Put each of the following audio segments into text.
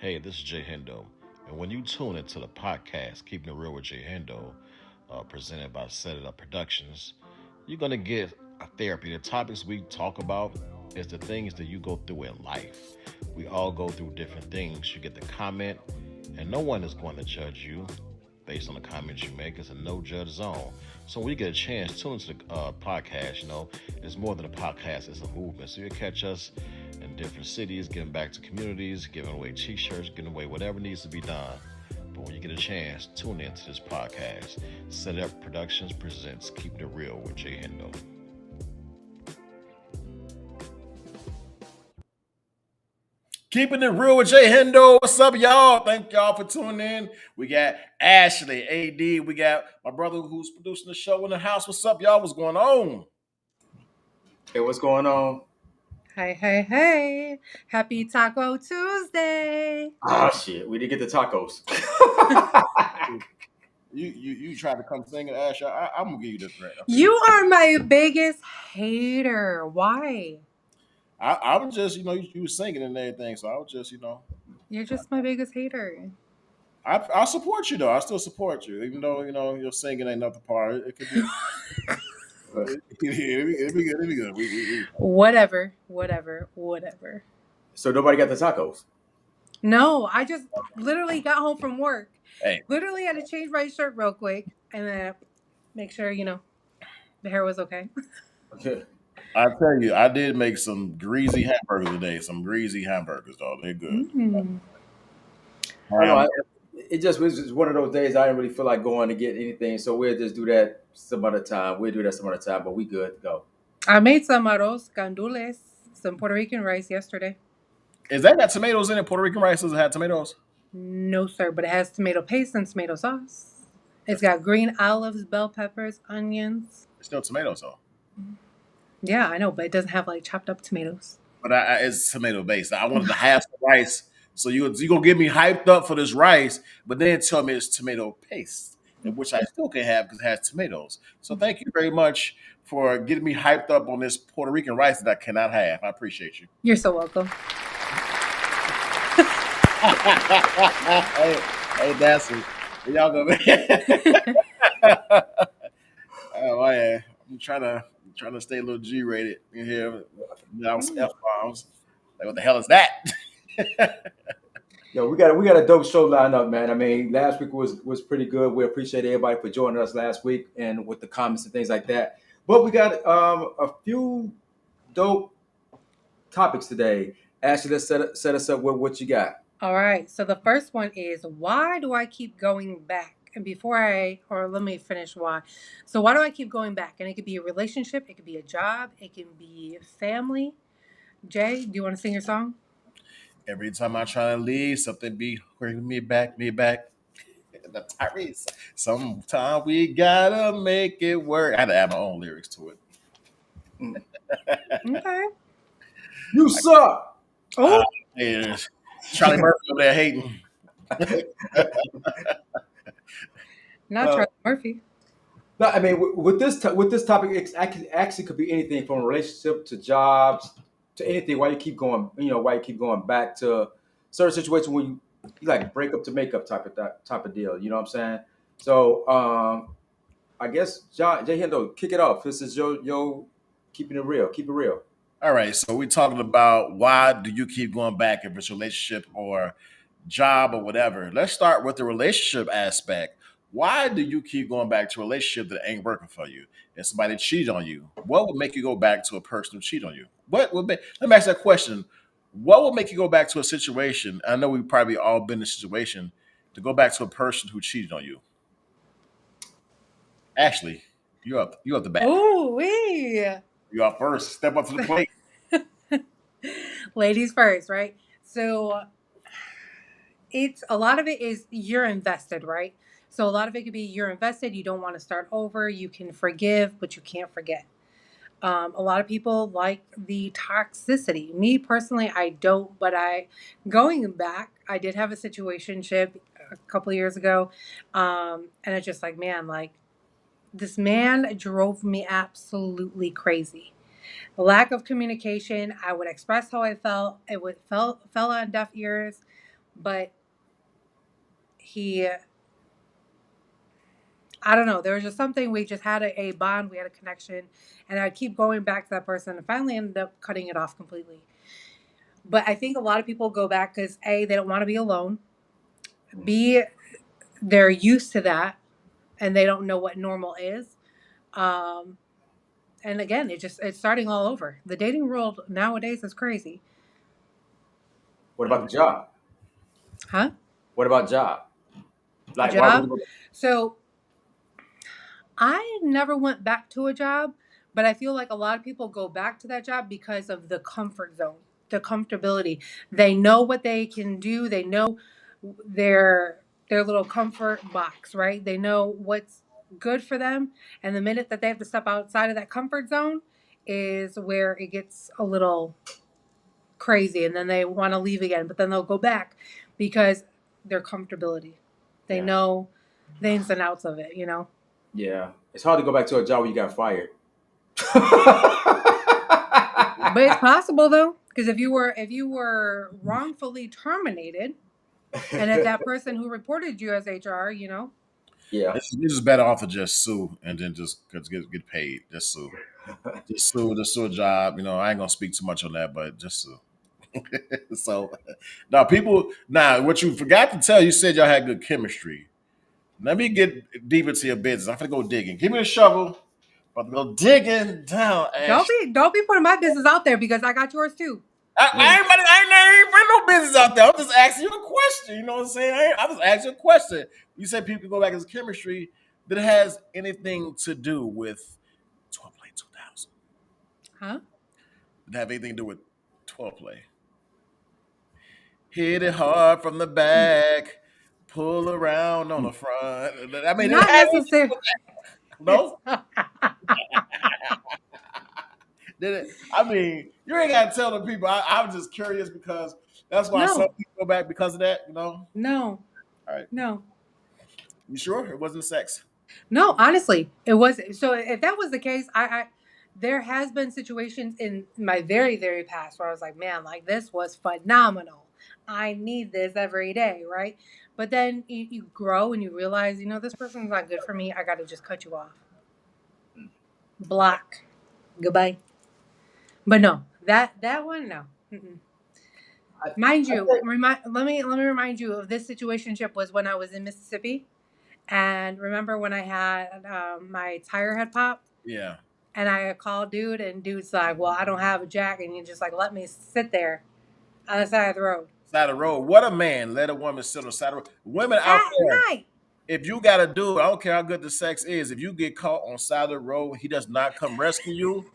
Hey, this is JAY-HENDO. And when you tune into the podcast, Keeping It Real with JAY-HENDO, presented by CedItUp Productions, you're going to get a therapy. The topics we talk about is the things that you go through in life. We all go through different things. You get the comment, and no one is going to judge you based on the comments you make. It's a no judge zone. So when you get a chance, tune into the podcast. It's more than a podcast, it's a movement. So you'll catch us in different cities, giving back to communities, giving away t-shirts, giving away whatever needs to be done. But when you get a chance, tune into this podcast. Set Up Productions presents Keeping It Real with JAY-HENDO. Keeping It Real with JAY-HENDO. What's up, y'all? Thank y'all for tuning in. We got Ashley, AD. We got my brother who's producing the show in the house. What's up, y'all? What's going on? Hey, what's going on? Hey, hey, hey. Happy Taco Tuesday. Ah, shit. We didn't get the tacos. You tried to come sing it, Ash. I'm gonna give you this right. Okay. You are my biggest hater. Why? I was just, you were singing and everything, so I was just, You're just my biggest hater. I support you though. I still support you, even though your singing ain't not the part. It could be. It'd be good. It'd be good. Whatever. So nobody got the tacos. No, I just literally got home from work. Hey. Literally had to change my shirt real quick and then make sure, the hair was okay. I tell you, I did make some greasy hamburgers today. Some greasy hamburgers, though. They're good. Mm. I know. It just was just one of those days I didn't really feel like going to get anything, so we'll just do that some other time. But we good to go. I made some arroz gandules, some Puerto Rican rice yesterday. Is that got tomatoes in it? Puerto Rican rice doesn't have tomatoes? No, sir, but it has tomato paste and tomato sauce. It's got green olives, bell peppers, onions. It's still tomatoes, though. Yeah, I know, but it doesn't have like chopped up tomatoes. But it's tomato based. I wanted to have some rice. So you gonna get me hyped up for this rice, but then tell me it's tomato paste, which I still can have because it has tomatoes. So thank you very much for getting me hyped up on this Puerto Rican rice that I cannot have. I appreciate you. You're so welcome. hey, that's it. Y'all go. Oh yeah, I'm trying to stay a little G rated in here. F bombs. Like what the hell is that? Yo, we got a dope show lined up, man. I mean, last week was pretty good. We appreciate everybody for joining us last week and with the comments and things like that. But we got a few dope topics today. Ashley, let's set us up with what you got. All right. So the first one is, why do I keep going back? And let me finish why. So why do I keep going back? And it could be a relationship. It could be a job. It can be family. Jay, do you want to sing your song? Every time I try to leave, something be bringing me back. The Tyrese. Sometimes we gotta make it work. I had to add my own lyrics to it. Okay. You suck. Oh, Yeah. Charlie Murphy over there hating. not Charlie Murphy. No, I mean, with this topic, it actually could be anything from a relationship to jobs to anything. Why you keep going? Why you keep going back to certain situations when you like break up to make up type of deal. You know what I'm saying? So I guess JAY-HENDO, kick it off. This is your keeping it real. Keep it real. All right, so we're talking about why do you keep going back if it's a relationship or job or whatever. Let's start with the relationship aspect. Why do you keep going back to a relationship that ain't working for you? If somebody cheated on you, what would make you go back to a person who cheated on you? Let me ask that question. What would make you go back to a situation? I know we've probably all been in a situation to go back to a person who cheated on you. Ashley, you're up the bat. Oh, wee. You're up first. Step up to the plate. Ladies first, right? So a lot of it is you're invested, right? So a lot of it could be you're invested, you don't want to start over, you can forgive, but you can't forget. A lot of people like the toxicity. Me personally, I don't, but going back, I did have a situationship a couple of years ago. And it's just like, man, like this man drove me absolutely crazy. The lack of communication, I would express how I felt. Fell on deaf ears. but I don't know, there was just something, we just had a bond, we had a connection, and I keep going back to that person and finally ended up cutting it off completely. But I think a lot of people go back because A, they don't want to be alone. B, they're used to that and they don't know what normal is. Um, and again, it's starting all over. The dating world nowadays is crazy. What about the job? Huh? What about job? A Like, why would job? you go? So I never went back to a job, but I feel like a lot of people go back to that job because of the comfort zone, the comfortability. They know what they can do. They know their little comfort box, right? They know what's good for them, and the minute that they have to step outside of that comfort zone is where it gets a little crazy, and then they want to leave again, but then they'll go back because their comfortability. They Yeah, know the ins and outs of it, you know. yeah. It's hard to go back to a job where you got fired. But it's possible though, because if you were wrongfully terminated, and if that person who reported you as HR, you know, Yeah. You're just better off to just sue and then just get paid. Just sue. Just sue a job. I ain't gonna speak too much on that, but just sue. So now what you forgot to tell, you said y'all had good chemistry. Let me get deep into your business. I'm gonna go digging. Give me a shovel. I'm gonna go digging down, don't Ash. be putting my business out there because I got yours too. I ain't bring no business out there. I'm just asking you a question. You know what I'm saying? I just asked you a question. You said people can go back as chemistry. That it has anything to do with 12 play 2000? Huh? Did it have anything to do with 12 play? Hit it hard from the back, pull around on the front. I mean, it Not had necessarily. no. Did it? I mean, you ain't gotta tell the people. I'm just curious because that's why some No, people go back because of that. All no, right. no. You sure it wasn't sex? No, honestly, it wasn't. So if that was the case, I there has been situations in my very, very past where I was like, man, like this was phenomenal. I need this every day, right? But then you grow and you realize, this person's not good for me. I got to just cut you off. Block. Goodbye. But no, that one, no. Mm-mm. I, Mind I you, think, let me remind you of this situationship was when I was in Mississippi, and remember when I had my tire had popped. Yeah. And I called dude, and dude's like, "Well, I don't have a jack," and you just like let me sit there on the side of the road Side of the road. What a man. Let a woman sit on the side of the road. Women out at there, night. if you got to do it, I don't care how good the sex is. If you get caught on side of the road, he does not come rescue you.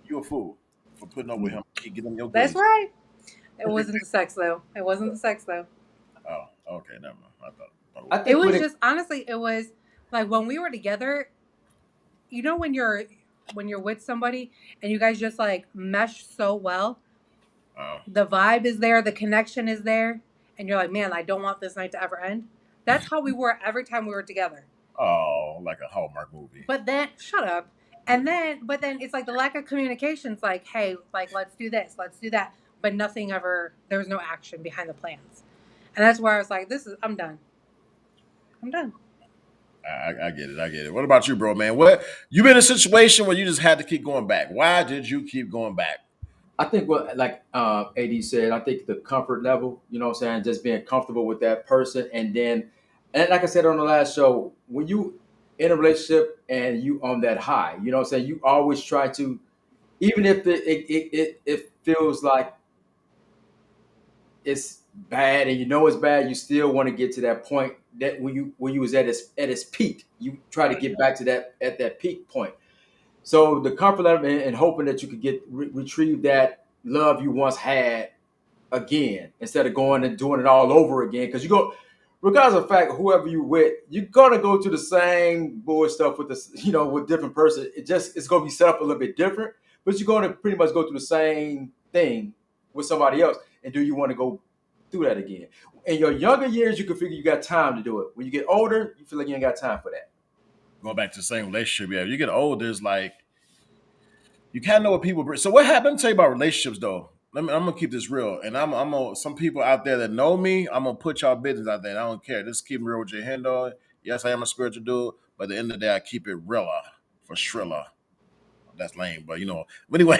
You a fool for putting up with him. He get him your That's goodies. right. It wasn't the sex though. It wasn't the sex though. Oh, okay, never mind. I thought it I was. It think was when it, just honestly, it was like when we were together. When you're with somebody and you guys just like mesh so well, Oh, the vibe is there, the connection is there, and you're like, man, I don't want this night to ever end. That's how we were every time we were together. oh, like a Hallmark movie. But then, shut up. But then it's like the lack of communication. It's like, hey, like, let's do this, let's do that. But nothing ever, there was no action behind the plans. And that's where I was like, I'm done. I'm done. I get it. I get it. What about you, bro, man? What you been in a situation where you just had to keep going back? Why did you keep going back? I think what like AD said, I think the comfort level, you know what I'm saying, just being comfortable with that person, and like I said on the last show, when you in a relationship and you on that high, you know what I'm saying, you always try to, even if it feels like it's bad and you know it's bad, you still want to get to that point that when you was at its peak, you try to get back to that at that peak point. So the comfort level and hoping that you could retrieve that love you once had again instead of going and doing it all over again. Because you go, regardless of the fact, whoever you with, you're gonna go through the same bull stuff with this, with different person. It's gonna be set up a little bit different, but you're gonna pretty much go through the same thing with somebody else. And do you want to go through that again? In your younger years, you can figure you got time to do it. When you get older, you feel like you ain't got time for that. Going back to the same relationship, yeah. You get older, it's like you kind of know what people bring. So what happened? Let me tell you about relationships though. I'm gonna keep this real, and I'm gonna some people out there that know me. I'm gonna put y'all business out there. And I don't care. Just keep it real with JAY-HENDO. Yes, I am a spiritual dude, but at the end of the day, I keep it realer for shriller. That's lame, but you know. But anyway,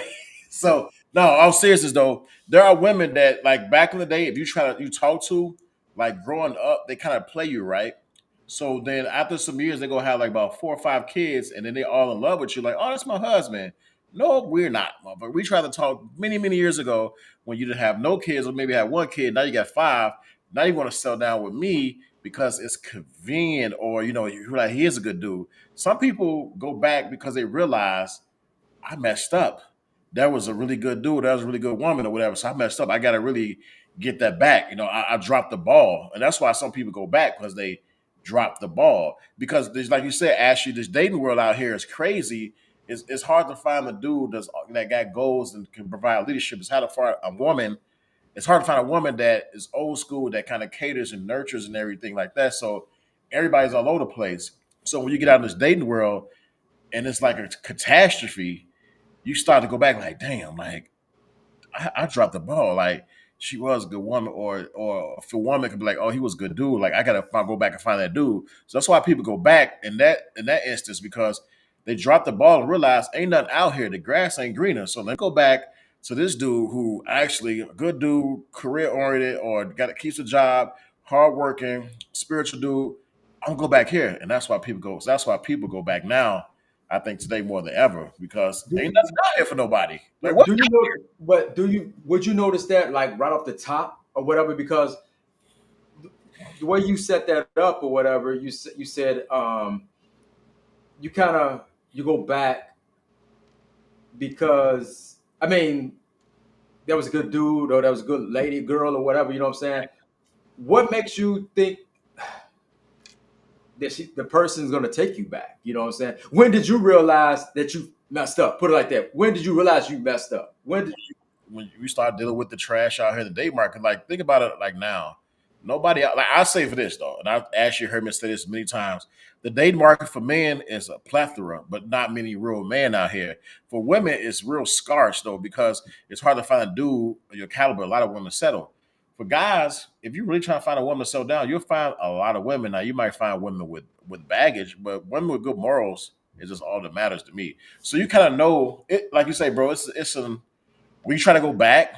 so no, all seriousness though, there are women that like back in the day, if you talk to like growing up, they kind of play you right. So then after some years, they go have like about 4 or 5 kids, and then they all in love with you. Like, oh, that's my husband. No, we're not, motherfucker. We tried to talk many years ago when you didn't have no kids, or maybe had 1 kid. Now you got 5. Now you want to settle down with me because it's convenient, or you're like, he is a good dude. Some people go back because they realize I messed up. That was a really good dude. That was a really good woman or whatever. So I messed up. I got to really get that back. I dropped the ball. And that's why some people go back because they dropped the ball. Because there's, like you said, Ashley, this dating world out here is crazy. It's hard to find a dude that got goals and can provide leadership. It's hard to find a woman. It's hard to find a woman that is old school, that kind of caters and nurtures and everything like that. So everybody's all over the place. So when you get out in this dating world and it's like a catastrophe, you start to go back like, damn, like I dropped the ball. Like she was a good woman, or if a woman could be like, oh, he was a good dude. Like I gotta go back and find that dude. So that's why people go back in that instance because they dropped the ball and realize ain't nothing out here. The grass ain't greener. So let's go back to this dude who actually a good dude, career oriented, or got keeps a job, hardworking, spiritual dude. I'm gonna go back here, and that's why people go. So that's why people go back now. I think today more than ever because Do, ain't nothing out here for nobody. Like but what? do you know? But would you notice that like right off the top or whatever? Because the way you set that up or whatever, you said you kind of you go back because I mean that was a good dude or that was a good lady, girl or whatever. You know what I'm saying? What makes you think that the person's gonna take you back? You know what I'm saying? When did you realize that you messed up? Put it like that. When did you realize you messed up? When did When we start dealing with the trash out here in the day market, like think about it like now. Nobody like I say for this though, and I've actually heard me say this many times. The date market for men is a plethora, but not many real men out here. For women, it's real scarce though, because it's hard to find a dude of your caliber. A lot of women settle. For guys, if you really try to find a woman to settle down, you'll find a lot of women. Now you might find women with baggage, but women with good morals is just all that matters to me. So you kind of know it, like you say, bro. It's an when you try to go back,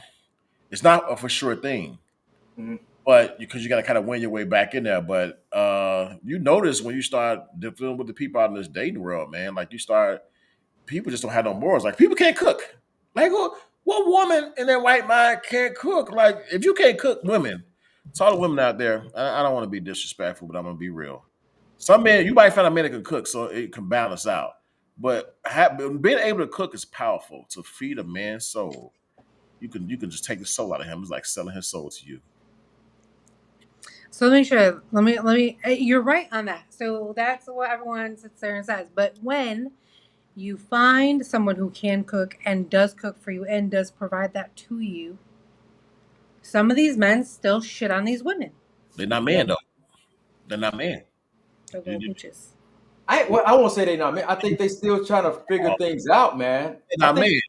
it's not a for sure thing, Mhm. but because you got to kind of win your way back in there. But you notice when you start dealing with the people out in this dating world, man, like people just don't have no morals. Like people can't cook. Like what woman in their white mind can't cook? Like if you can't cook, women, it's all the women out there. I don't want to be disrespectful, but I'm gonna be real. Some men, you might find a man that can cook, so it can balance out. But being able to cook is powerful to feed a man's soul. You can just take the soul out of him. It's like selling his soul to you. So let me show. Let me. You're right on that. So that's what everyone sits there and says. But when you find someone who can cook and does cook for you and does provide that to you, some of these men still shit on these women. They're not Yeah. men though. They're not men. They're You- little you- bitches. I won't say they not man. I think they still trying to figure things out, man. They're I not think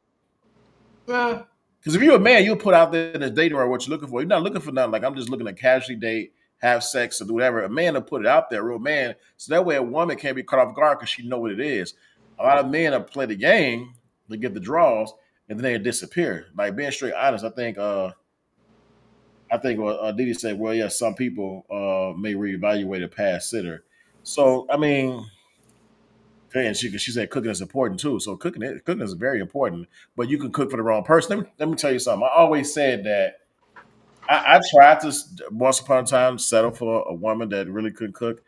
men. uh, Because if you're a man, you'll put out there in this dating world what you're looking for. You're not looking for nothing. Like I'm just looking to casually date, have sex, or do whatever. A man will put it out there, a real man, so that way a woman can't be caught off guard because she know what it is. A lot of men will play the game, they get the draws, and then they disappear. Like being straight honest, I think what Didi said. Well, yeah, some people may reevaluate a past sitter. So I mean, okay, and she said cooking is important too. So cooking is very important, but you can cook for the wrong person. Let me tell you something. I always said that I tried to once upon a time settle for a woman that really couldn't cook,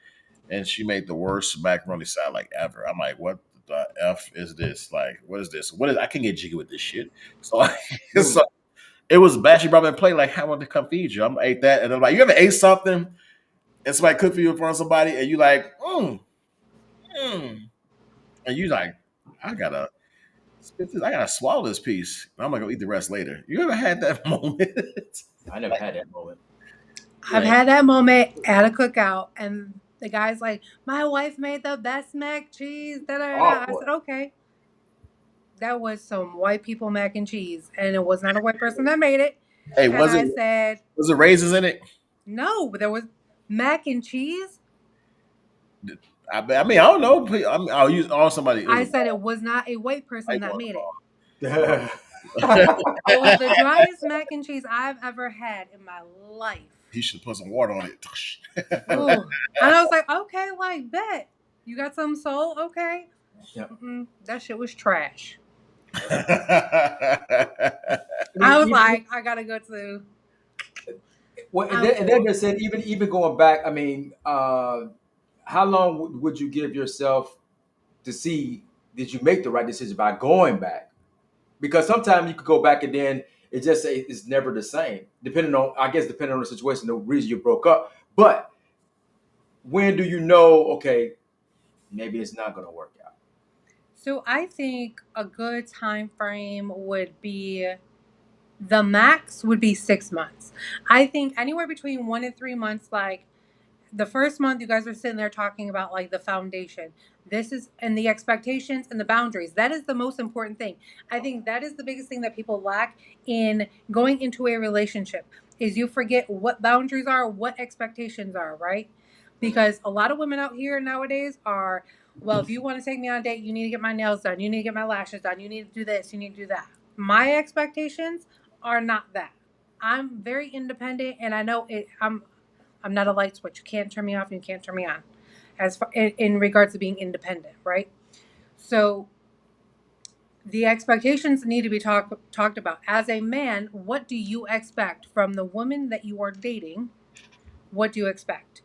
and she made the worst macaroni salad like ever. I'm like, what the f is this? Like, what is this? What is? I can get jiggy with this shit. So, so dude, it was bad. She brought me a plate like, "I want to come feed you." I'm ate that, and I'm like, you ever ate something and somebody cooked for you in front of somebody, and you like, mm, and you like, I gotta I gotta swallow this piece. I'm gonna go eat the rest later. You ever had that moment? I never had that moment. I've Like, had that moment at a cookout, and the guy's like, "My wife made the best mac cheese." Da, da, da. Oh I boy. said, "Okay." that was some white people mac and cheese, and it was not a white person that made it. Hey, And I said, was it raisins in it? no, but there was mac and cheese. I mean, I don't know. I'll use all somebody. It was I a said it was not a white person white that boy. made it. Yeah. It was the driest mac and cheese I've ever had in my life. He should put some water on it. Ooh. And I was like, okay, like, bet. You got some soul? Okay. Yeah. That shit was trash. I I was mean, like, I gotta go to. well, and I'm then full. they said even going back. I mean, how long would you give yourself to see did you make the right decision by going back? Because sometimes you could go back and then it just say it's never the same, depending on depending on the situation, the reason you broke up. But when do you know? Okay, maybe it's not going to work out. So I think a good time frame would be the max would be 6 months. I think anywhere between 1 and 3 months, like the first month you guys are sitting there talking about like the foundation. This is and the expectations and the boundaries. That is the most important thing. I think that is the biggest thing that people lack in going into a relationship is you forget what boundaries are, what expectations are, right? Because a lot of women out here nowadays are, well, if you want to take me on a date, you need to get my nails done, you need to get my lashes done, you need to do this, you need to do that. My expectations are not that. I'm very independent and I know it I'm not a light switch. You can't turn me off and you can't turn me on. As far in regards to being independent, right? So the expectations need to be talked about. As a man, what do you expect from the woman that you are dating? What do you expect?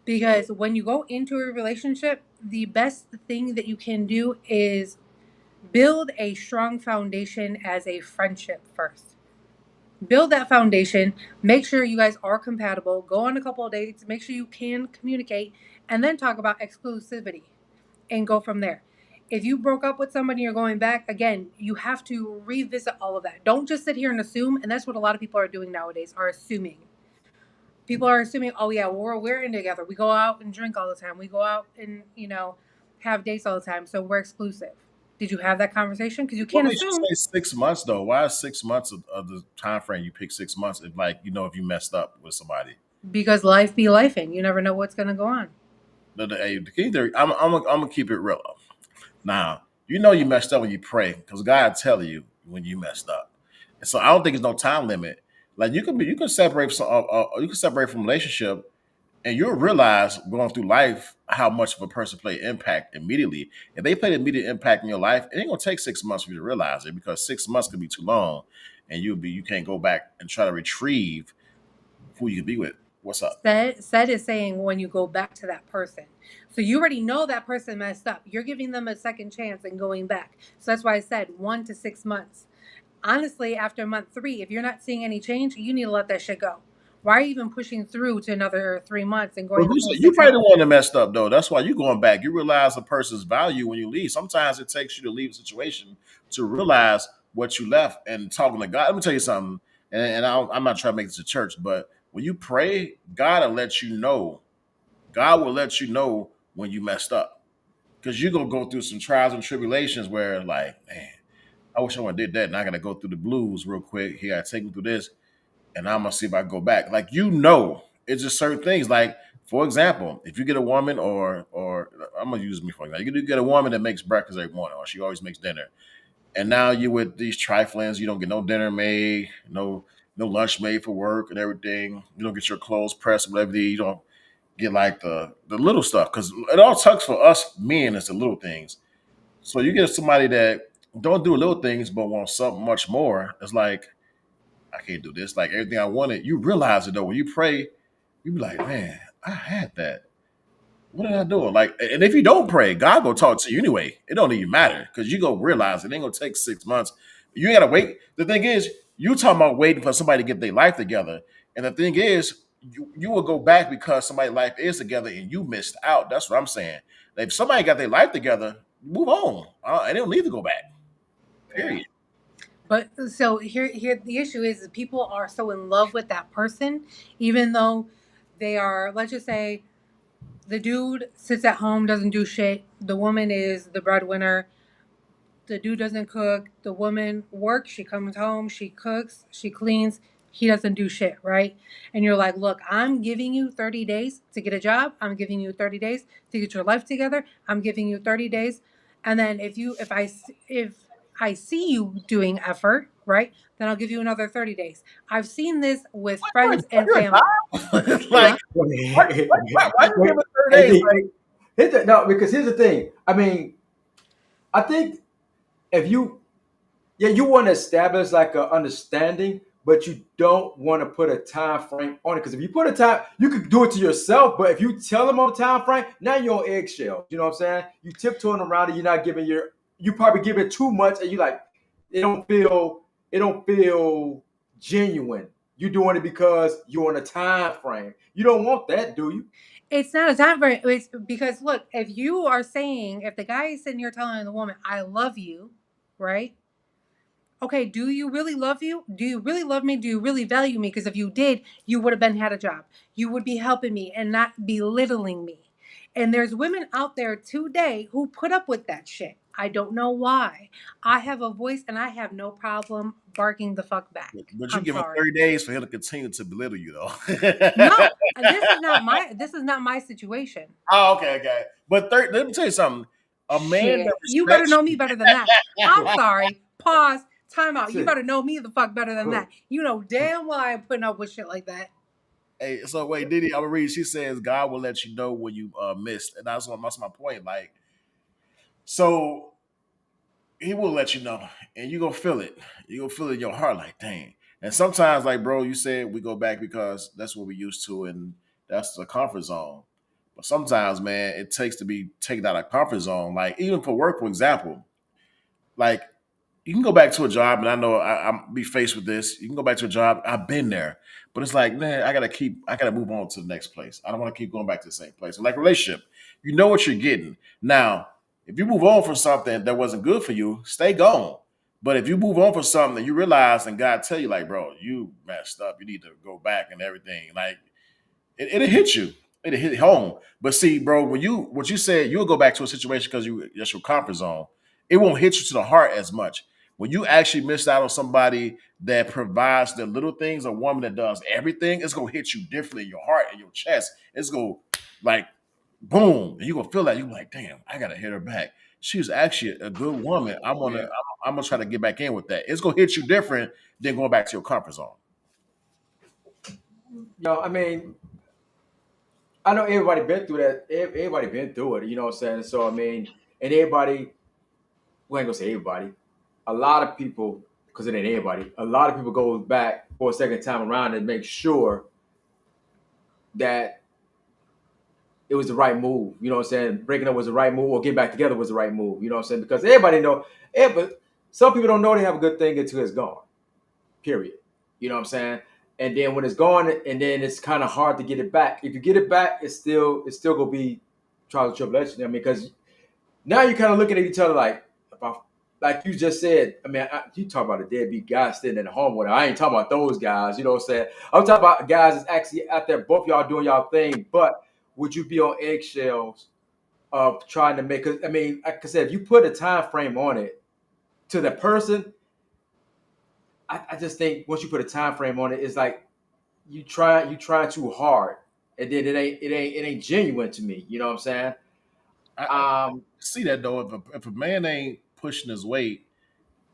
Because when you go into a relationship, the best thing that you can do is build a strong foundation as a friendship first. Build that foundation, make sure you guys are compatible, go on a couple of dates, make sure you can communicate, and then talk about exclusivity and go from there. If you broke up with somebody, you're going back, again, you have to revisit all of that. Don't just sit here and assume, and that's what a lot of people are doing nowadays, are assuming. People are assuming, oh yeah, we're in together. We go out and drink all the time. We go out and, have dates all the time, so we're exclusive. Did you have that conversation? Because you What can't makes you assume. say 6 months though? Why is 6 months of the time frame you pick 6 months if if you messed up with somebody? Because life be lifing. You never know what's going to go on. I'm gonna keep it real. Now, you messed up when you pray because God tell you when you messed up. And so I don't think there's no time limit. Like you can separate you can separate from a relationship and you'll realize going through life how much of a person play impact immediately. If they play an immediate impact in your life, it ain't gonna take 6 months for you to realize it because 6 months could be too long and you can't go back and try to retrieve who you could be with. What's up? Said is saying when you go back to that person. So you already know that person messed up. You're giving them a second chance and going back. So that's why I said 1 to 6 months. Honestly, after month 3, if you're not seeing any change, you need to let that shit go. Why are you even pushing through to another 3 months and But going the full you six probably the months? one that messed up though. That's why you going back. You realize a person's value when you leave. Sometimes it takes you to leave a situation to realize what you left and talking to God. Let me tell you something. I'm not trying to make this a church, but when you pray, God will let you know. God will let you know when you messed up because you're gonna go through some trials and tribulations where, like, man, I wish I would have did that, and I gotta go through the blues real quick. He gotta take me through this, and I'm gonna see if I can go back. Like it's just certain things. Like for example, if you get a woman, or I'm gonna use me for example, you get a woman that makes breakfast every morning, or she always makes dinner, and now you with these triflings, you don't get no dinner made, no lunch made for work and everything. You don't get your clothes pressed, whatever. You don't get like the little stuff because it all sucks for us men. It's the little things. So you get somebody that don't do little things but wants something much more. It's like I can't do this. Like everything I wanted, you realize it though. When you pray, you be like, man, I had that. What did I do? Like, and if you don't pray, God gonna talk to you anyway. It don't even matter because you go realize it ain't gonna take 6 months. You ain't gotta wait. The thing is, you talking about waiting for somebody to get their life together, and the thing is, you will go back because somebody's life is together and you missed out. That's what I'm saying. If somebody got their life together, move on. And they don't need to go back. Yeah. Period. But so here the issue is people are so in love with that person, even though they are, let's just say, the dude sits at home, doesn't do shit. The woman is the breadwinner. the dude doesn't cook, the woman works, she comes home, she cooks, she cleans, he doesn't do shit, right? And you're like, look, I'm giving you 30 days to get a job. I'm giving you 30 days to get your life together. I'm giving you 30 days. And then if I see you doing effort, right, then I'll give you another 30 days. I've seen this with friends and You're a family. It's Huh? like, why you give it 30 days? Hey, no, because here's the thing. I mean, I think if you, yeah, you want to establish like a understanding, but you don't want to put a time frame on it. Because if you put a time, you could do it to yourself. But if you tell them on a time frame, now you're on eggshells. You know what I'm saying? You tiptoeing around it. You're not giving you probably giving too much, and you like it don't feel genuine. You're doing it because you're on a time frame. You don't want that, do you? It's not a time frame. It's because look, if you are saying, if the guy is sitting here telling the woman, "I love you," right? Okay, do you really love you? Do you really love me? Do you really value me? Because if you did, you would have been had a job. You would be helping me and not belittling me. And there's women out there today who put up with that shit. I don't know why. I have a voice and I have no problem barking the fuck back. But you I'm give him sorry. 30 days for him to continue to belittle you, though. No, this is not my situation. Oh, okay, okay. But let me tell you something. A man that Shit. You better respects know me better than that. I'm sorry. Pause. Time out. You Shit. better know me the fuck better than that. You know damn well I ain't putting up with shit like that. hey, so wait, Diddy, I'm gonna read. She says God will let you know when you missed, and that's my point. Like, so he will let you know, and you gonna feel it. You gonna feel it in your heart, like, dang. And sometimes, like, bro, you said we go back because that's what we used to, and that's the comfort zone. But sometimes, man, it takes to be taken out of comfort zone. Like, even for work, for example, like you can go back to a job, and I know I'm be faced with this. You can go back to a job. I've been there, but it's like, man, I gotta move on to the next place. I don't want to keep going back to the same place. Like relationship, you know what you're getting. Now, if you move on from something that wasn't good for you, stay gone. But if you move on from something that you realize and God tell you, like, bro, you messed up. You need to go back and everything. Like it'll hit you. It'll hit home. But see, bro, when what you said, you'll go back to a situation because that's your comfort zone. It won't hit you to the heart as much. When you actually missed out on somebody that provides the little things, a woman that does everything, it's gonna hit you differently in your heart and your chest. It's gonna like boom, and you're gonna feel that. You're like, damn, I gotta hit her back. She was actually a good woman. Yeah. I'm gonna try to get back in with that. It's gonna hit you different than going back to your comfort zone. I mean, I know everybody been through that. Everybody been through it. You know what I'm saying? So I mean, and everybody, we ain't gonna say everybody. A lot of people, because it ain't everybody. A lot of people go back for a second time around and make sure that it was the right move. You know what I'm saying? Breaking up was the right move, or getting back together was the right move. You know what I'm saying? Because everybody know, but some people don't know they have a good thing until it's gone. Period. You know what I'm saying? And then when it's gone, and then it's kind of hard to get it back. If you get it back, it's still gonna be trials and tribulations. I mean, because now you're kind of looking at each other like, like you just said. I mean, you talk about a deadbeat guy sitting in the home with her. I ain't talking about those guys. You know what I'm saying? I'm talking about guys that's actually out there, both y'all doing y'all thing. But would you be on eggshells of trying to make? Cause, I mean, like I said, if you put a time frame on it to the person, I just think once you put a time frame on it, it's like you try too hard, and then it ain't genuine to me. You know what I'm saying? I Um, see that though. If a man ain't pushing his weight,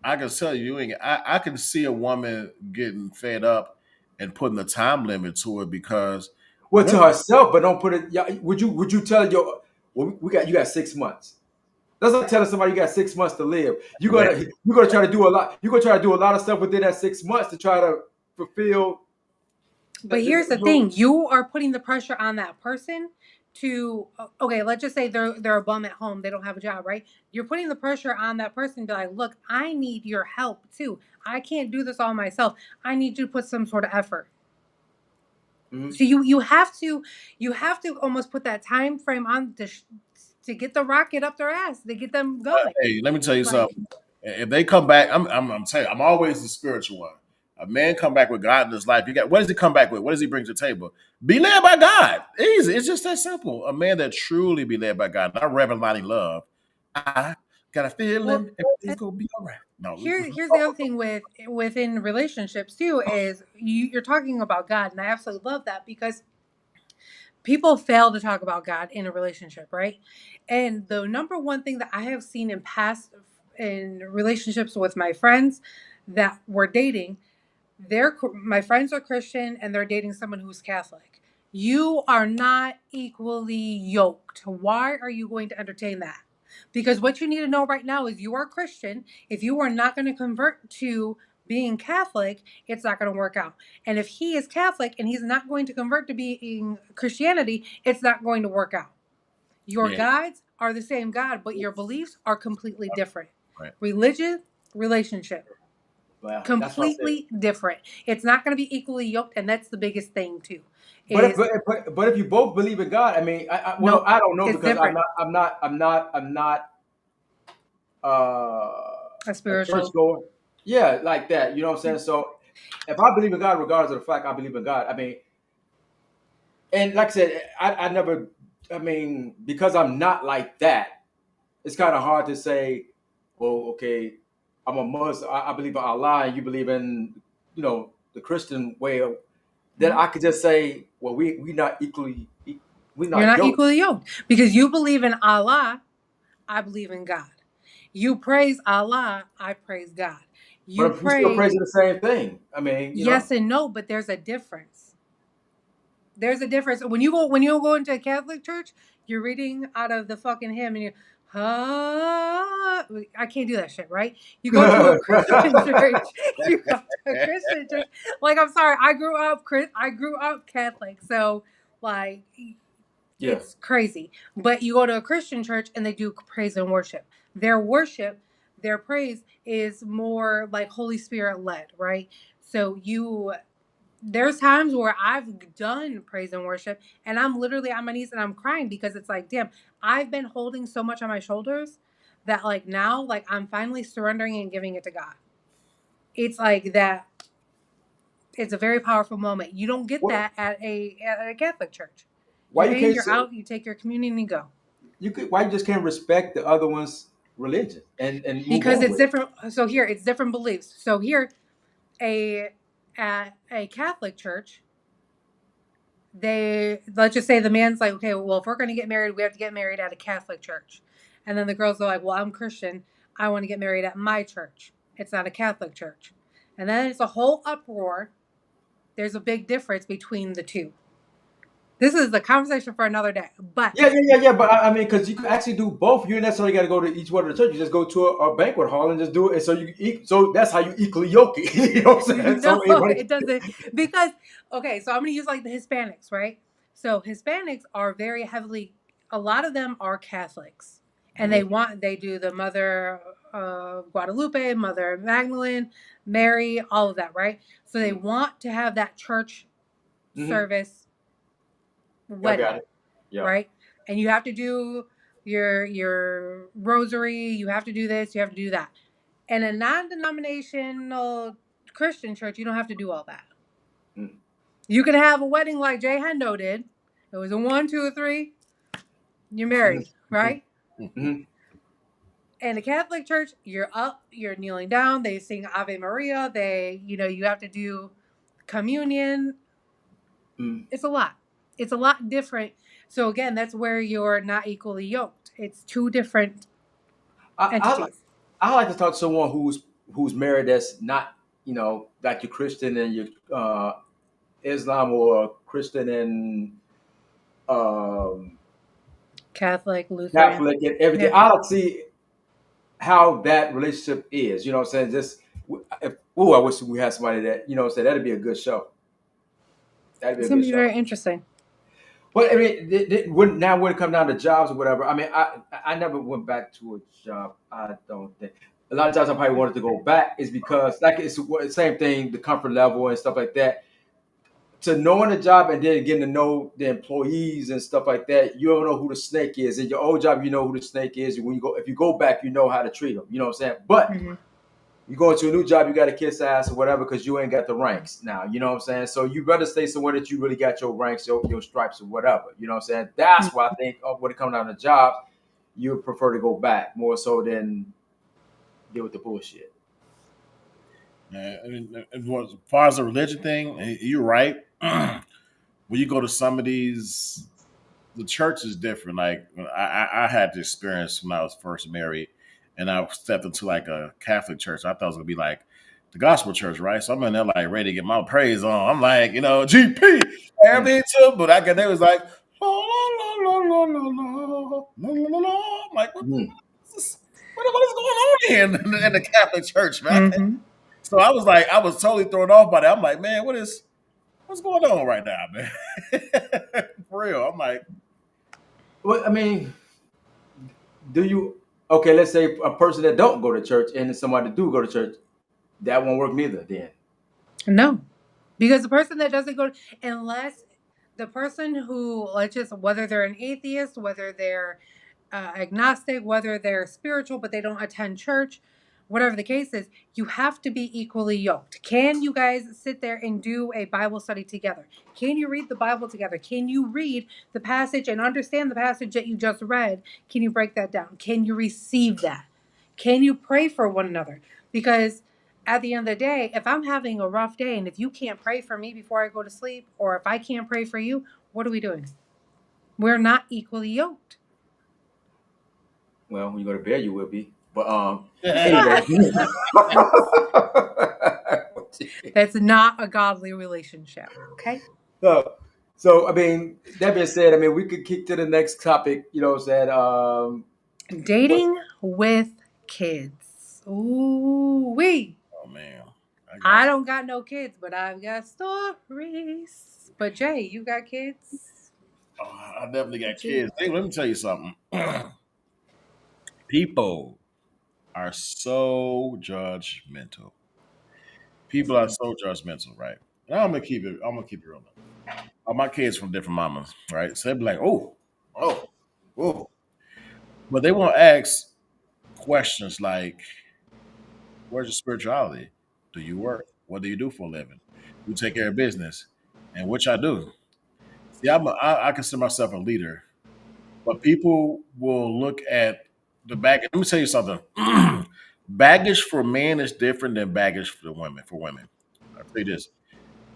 I can tell you, you ain't. I can see a woman getting fed up and putting a time limit to it because well, to women, herself, but don't put it. Yeah, would you tell your well, you got 6 months. That's like telling somebody you got 6 months to live. man, You're gonna try to do a lot. You're gonna try to do a lot of stuff within that 6 months to try to fulfill. But here's the thing: you are putting the pressure on that person to. Okay, let's just say they're a bum at home; they don't have a job, right? You're putting the pressure on that person to be like, "Look, I need your help too. I can't do this all myself. I need you to put some sort of effort." Mhm. So you have to almost put that time frame on to get the rocket up their ass to get them going. hey, let me tell you Like, something. If they come back, I'm telling you, I'm always the spiritual one. A man come back with God in his life. You got what does he come back with? What does he bring to the table? Be led by God. Easy. It's just that simple. A man that truly be led by God, not reverend love. Got a feeling Well, everything's gonna be all right. No, here's the other thing within relationships too is you're talking about God, and I absolutely love that because people fail to talk about God in a relationship, right? And the number one thing that I have seen in relationships with my friends that were dating, my friends are Christian and they're dating someone who's Catholic. You are not equally yoked. Why are you going to entertain that? Because what you need to know right now is you are Christian. If you are not going to convert to being Catholic, it's not going to work out. And if he is Catholic and he's not going to convert to being Christianity, it's not going to work out. Your gods are the same God, but your beliefs are completely different. Right. Religion, relationship. Well, Completely different. It's not going to be equally yoked, and that's the biggest thing too. But Is but if you both believe in God, I mean, no, I don't know it's because different. I'm not A a church spiritual. goer. Yeah, like that. You know what I'm saying? So if I believe in God, regardless of the fact I believe in God, I mean, and like I said, I never, I mean, because I'm not like that, it's kind of hard to say, well, okay, I'm a Muslim, I believe in Allah, and you believe in, you know, the Christian way of. Then I could just say, well, we not equally, we're You're not not yoked. equally yoked because you believe in Allah. I believe in God. You praise Allah. I praise God. You But we still pray praising the same thing. I mean, you know. yes and no, but there's a difference. There's a difference. When you go into a Catholic church, you're reading out of the fucking hymn and you I can't do that shit, right? You go to a Christian church. You go to a Christian church. Like I'm sorry, I grew up Catholic, so like Yeah. it's crazy. But you go to a Christian church and they do praise and worship. Their praise is more like Holy Spirit led, right? So there's times where I've done praise and worship and I'm literally on my knees and I'm crying because it's like, damn, I've been holding so much on my shoulders that like now, like I'm finally surrendering and giving it to God. It's like that. It's a very powerful moment. You don't get What? that at a Catholic church. Why You're you in, can't you're say out, you take your communion and you go. you could? Why you just can't respect the other one's religion and move Because on it's with it? different. So here, it's different beliefs. So here, a at a Catholic church, let's just say the man's like, okay, well, if we're going to get married, we have to get married at a Catholic church, and then the girls are like, well, I'm Christian, I want to get married at my church. It's not a Catholic church, and then it's a whole uproar. There's a big difference between the two. This is the conversation for another day, but Yeah. But I mean, because you can actually do both. You necessarily got to go to each one of the churches. You just go to a banquet hall and just do it. And so so that's how you equally yoke it. You know what I'm saying? no, So anyway, it doesn't. Because, okay, so I'm going to use like the Hispanics, right? So Hispanics are very heavily, a lot of them are Catholics. And they do the Mother Guadalupe, Mother Magdalene, Mary, all of that, right? So they want to have that church service I wedding, got it. Yeah. right? And you have to do your rosary, you have to do this, you have to do that. In a non-denominational Christian church, you don't have to do all that. Mm. You can have a wedding like JAY-HENDO did. It was a 1, 2, 3. You're married, right? Mhm. In a Catholic church, you're up, you're kneeling down. They sing Ave Maria. You have to do communion. Mm. It's a lot. It's a lot different. So again, that's where you're not equally yoked. It's two different I entities. I like to talk to someone who's married that's not, you know, like you're Christian and you're Islam, or Christian and um, Catholic, Lutheran. Catholic and everything. Yeah. I don't see how that relationship is. You know what I'm saying? Just I wish we had somebody that, you know what I'm saying, that'd be a good show. That'd be It's a going good to be show. very interesting. But I mean, when it come down to jobs or whatever, I mean, I never went back to a job. I don't think. A lot of times I probably wanted to go back is because like it's the same thing, the comfort level and stuff like that. To knowing the job and then getting to know the employees and stuff like that, you don't know who the snake is. In your old job, you know who the snake is. If you go back, you know how to treat them. You know what I'm saying? But Mm-hmm. you go into a new job, you got to kiss ass or whatever because you ain't got the ranks now. You know what I'm saying? So you better stay somewhere that you really got your ranks, your stripes or whatever. You know what I'm saying? That's why I think when it comes down to jobs, you would prefer to go back more so than deal with the bullshit. I mean, as far as the religion thing, you're right. When you go to some of these, the church is different. Like I had the experience when I was first married, and I stepped into like a Catholic church. I thought it was gonna be like the gospel church, right? So I'm in there like ready to get my praise on. I'm like, GP, Mm. everything too. But I got there was like la la la la la la la la la la. I'm like, Mm. what is going on here in the Catholic church, man? Mm-hmm. So I was like, I was totally thrown off by that. I'm like, man, what's going on right now, man? For real. I'm like, Well, I mean, do you? Okay, let's say a person that don't go to church and somebody do go to church, that won't work neither. Then. No, because the person that doesn't go, unless the person who, let's just, whether they're an atheist, whether they're agnostic, whether they're spiritual, but they don't attend church, whatever the case is, you have to be equally yoked. Can you guys sit there and do a Bible study together? Can you read the Bible together? Can you read the passage and understand the passage that you just read? Can you break that down? Can you receive that? Can you pray for one another? Because at the end of the day, if I'm having a rough day and if you can't pray for me before I go to sleep, or if I can't pray for you, what are we doing? We're not equally yoked. Well, when you go to bed, you will be. But anyway. That's not a godly relationship. Okay. so, so I mean, that being said, I mean, we could kick to the next topic. You know, what I'm saying, what? Dating with kids. Ooh wee. oh man, I got I don't got no kids, but I've got stories. But Jay, you got kids? I definitely got What you kids. Hey, let me tell you something. People are so judgmental. People are so judgmental, right? And I'm gonna keep it. I'm gonna keep it real. My kids from different mamas, right? So they'd be like, oh, oh. But they won't ask questions like, "Where's your spirituality? Do you work? What do you do for a living? You take care of business, and which I do." See, I consider myself a leader, but people will look at the baggage. Let me tell you something. Baggage for men is different than baggage for women. For women, I'll tell you this: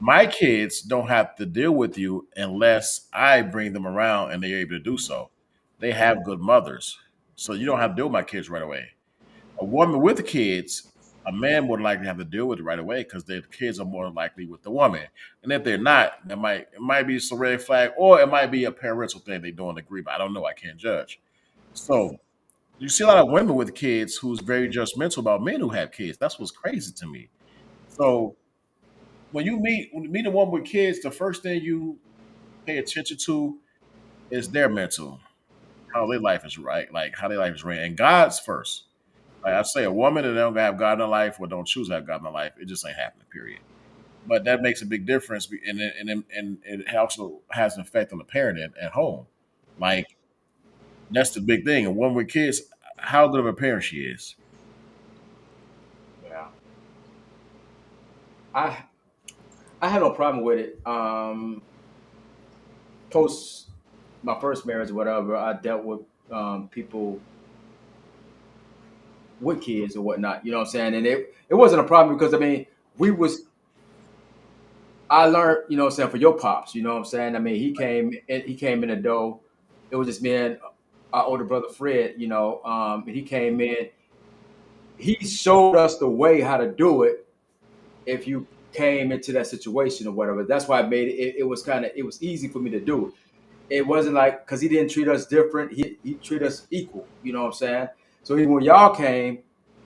my kids don't have to deal with you unless I bring them around and they're able to do so. They have good mothers, so you don't have to deal with my kids right away. A woman with kids, a man would likely have to deal with it right away because the kids are more likely with the woman. And if they're not, it might be some red flag, or it might be a parental thing they don't agree. But I don't know. I can't judge. So you see a lot of women with kids who's very judgmental about men who have kids. That's what's crazy to me. So when you meet a woman with kids, the first thing you pay attention to is their mental, how their life is right, like how their life is ran, and God's first. Like I say, a woman that don't have God in their life or don't choose to have God in their life, it just ain't happening. Period. But that makes a big difference, and it also has an effect on the parent at home. Like that's the big thing. A woman with kids, how good of a parent she is. Yeah, I I have no problem with it. Post my first marriage, or whatever, I dealt with people with kids or whatnot. You know what I'm saying? And it wasn't a problem because I mean, we was I learned, you know what I'm saying, for your pops, you know what I'm saying? I mean, he came in the door. It was just me and our older brother Fred, and he came in. He showed us the way how to do it if you came into that situation or whatever. That's why I made it. It was easy for me to do it. It wasn't like because he didn't treat us different. He treated us equal. You know what I'm saying? So even when y'all came,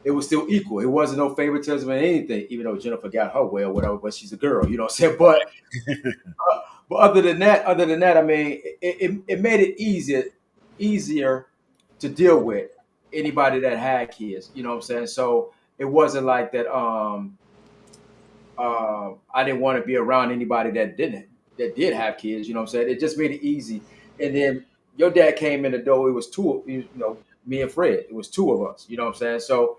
it was still equal. It wasn't no favoritism or anything. Even though Jennifer got her way or whatever, but she's a girl. You know what I'm saying? But other than that, I mean, it made it easier to deal with anybody that had kids. You know what I'm saying? So it wasn't like that. I didn't want to be around anybody that did have kids. You know what I'm saying? It just made it easy. And then your dad came in the door. It was me and Fred. It was two of us. You know what I'm saying? So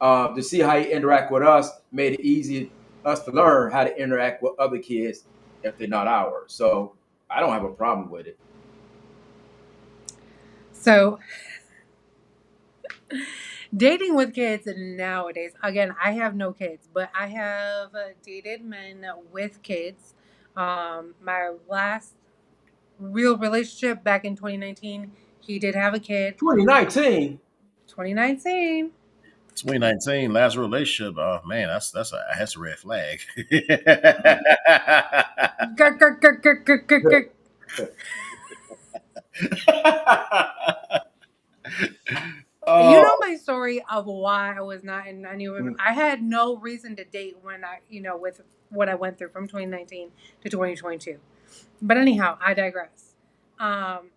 to see how he interact with us made it easy us to learn how to interact with other kids if they're not ours. So I don't have a problem with it. So Dating with kids nowadays. Again, I have no kids, but I have dated men with kids. My last real relationship back in 2019, he did have a kid. 2019. 2019. 2019, last relationship. Oh man, that's a red flag. Grr, grr, grr, grr, grr, grr, grr. You know Oh, my story of why I was not in any. Mm. I had no reason to date when with what I went through from 2019 to 2022. But anyhow, I digress. Um,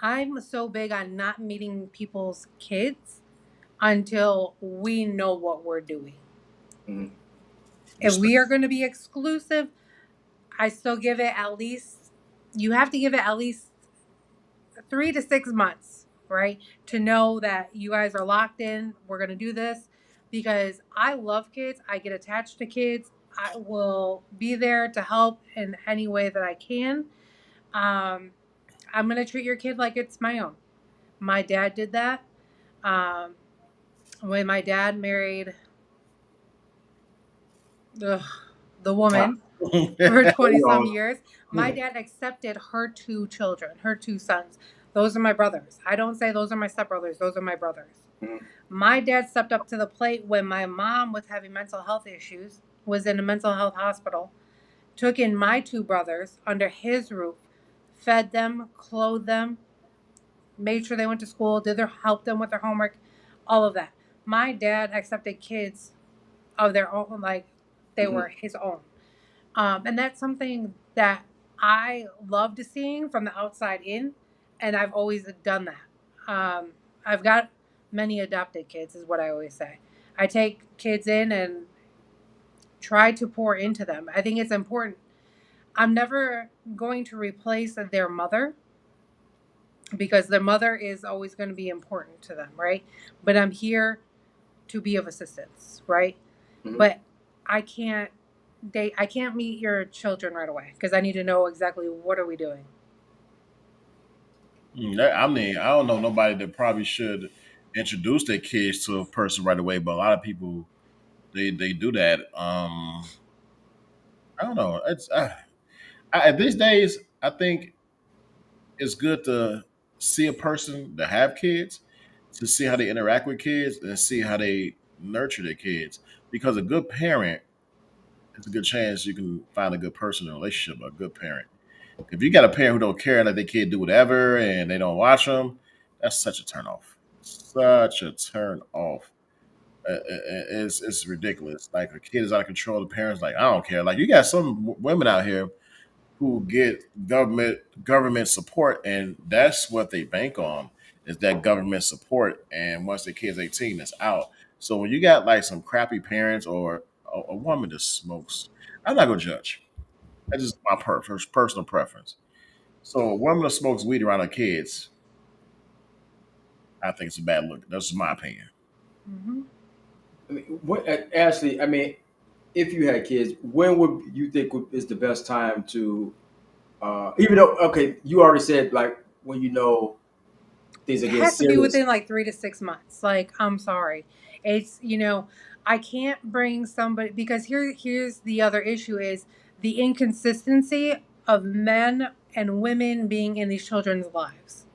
I'm so big on not meeting people's kids until we know what we're doing. Mm. If we are going to be exclusive, I still give it at least, you have to give it at least 3 to 6 months, right? To know that you guys are locked in. We're going to do this because I love kids. I get attached to kids. I will be there to help in any way that I can. Um, I'm going to treat your kid like it's my own. My dad did that. Um, when my dad married ugh, the Ah, woman for 20 we some all. years, my Mm. dad accepted her two children, her two sons. Those are my brothers. I don't say those are my stepbrothers, those are my brothers. Mm. My dad stepped up to the plate when my mom was having mental health issues, was in a mental health hospital, took in my two brothers under his roof, fed them, clothed them, made sure they went to school, helped them with their homework, all of that. My dad accepted kids of their own, like they Mhm. were his own. And that's something that I loved seeing from the outside in, and I've always done that. I've got many adopted kids, is what I always say. I take kids in and try to pour into them. I think it's important. I'm never going to replace their mother because their mother is always going to be important to them, right? But I'm here to be of assistance, right? Mhm. But I can't I can't meet your children right away because I need to know exactly what are we doing. I mean, I don't know nobody that probably should introduce their kids to a person right away, but a lot of people they do that. I don't know. These days, I think it's good to see a person that have kids, to see how they interact with kids, and see how they nurture their kids. Because a good parent, it's a good chance you can find a good person in a relationship, a good parent. If you got a parent who don't care and let their kid do whatever and they don't watch them, that's such a turn off. Such a turn off. It's ridiculous. Like a kid is out of control. The parents like I don't care. Like you got some women out here who get government support, and that's what they bank on is that government support. And once the kid's 18, it's out. So when you got like some crappy parents or a woman that smokes, I'm not gonna judge. That's just my personal preference. So a woman that smokes weed around her kids, I think it's a bad look. That's just my opinion. Mm-hmm. I mean, Ashley, I mean, if you had kids, when would you think is the best time to, even though, okay, you already said like when you know things are It getting has to be serious. within like 3 to 6 months. Like, I'm sorry. It's, I can't bring somebody because here's the other issue is the inconsistency of men and women being in these children's lives.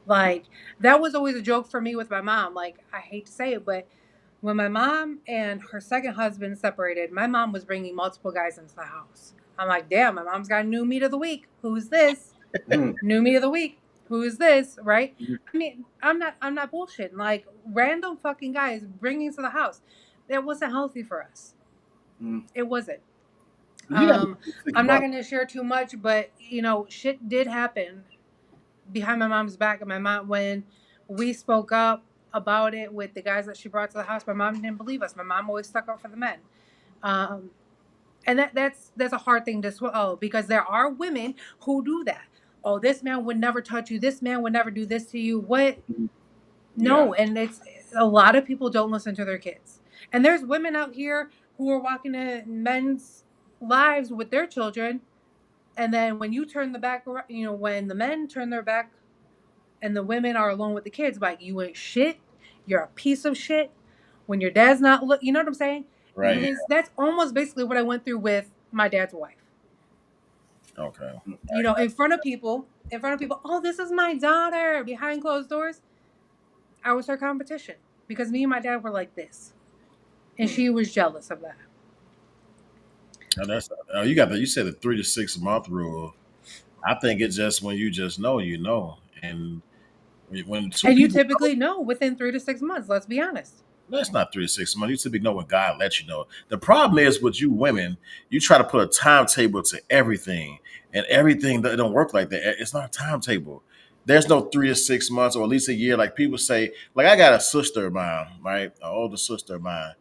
Like, that was always a joke for me with my mom. Like, I hate to say it, but when my mom and her second husband separated, my mom was bringing multiple guys into the house. I'm like, damn, my mom's got a new meat of the week. Who's this? Mm. New meat of the week. Who is this? Right? Mhm. I mean, I'm not bullshitting. Like random fucking guys bringing to the house. That wasn't healthy for us. Mm. It wasn't. You got Um, think I'm not about. gonna share too much, but shit did happen behind my mom's back. And my mom, when we spoke up about it with the guys that she brought to the house, my mom didn't believe us. My mom always stuck up for the men. Um, and that's a hard thing to swallow because there are women who do that. Oh, this man would never touch you. This man would never do this to you. What? Yeah. No, and it's a lot of people don't listen to their kids. And there's women out here who are walking in men's lives with their children, and then when you turn the back, when the men turn their back and the women are alone with the kids, like you ain't shit. you're a piece of shit, when your dad's not look, you know what I'm saying? Right. Because that's almost basically what I went through with my dad's wife. Okay. You know, in front of people, oh, this is my daughter, behind closed doors. I was her competition because me and my dad were like this, and she was jealous of that. Now that's you got the you said the 3 to 6 month rule. I think it's just when you just know, you know, and when two And you people typically know within 3 to 6 months. Let's be honest. that's not 3 to 6 months. You typically know when God lets you know. The problem is with you women, you try to put a timetable to everything, and everything that don't work like that. It's not a timetable. There's no 3 to 6 months or at least a year. Like people say, like I got a sister of mine, right, an older sister of mine,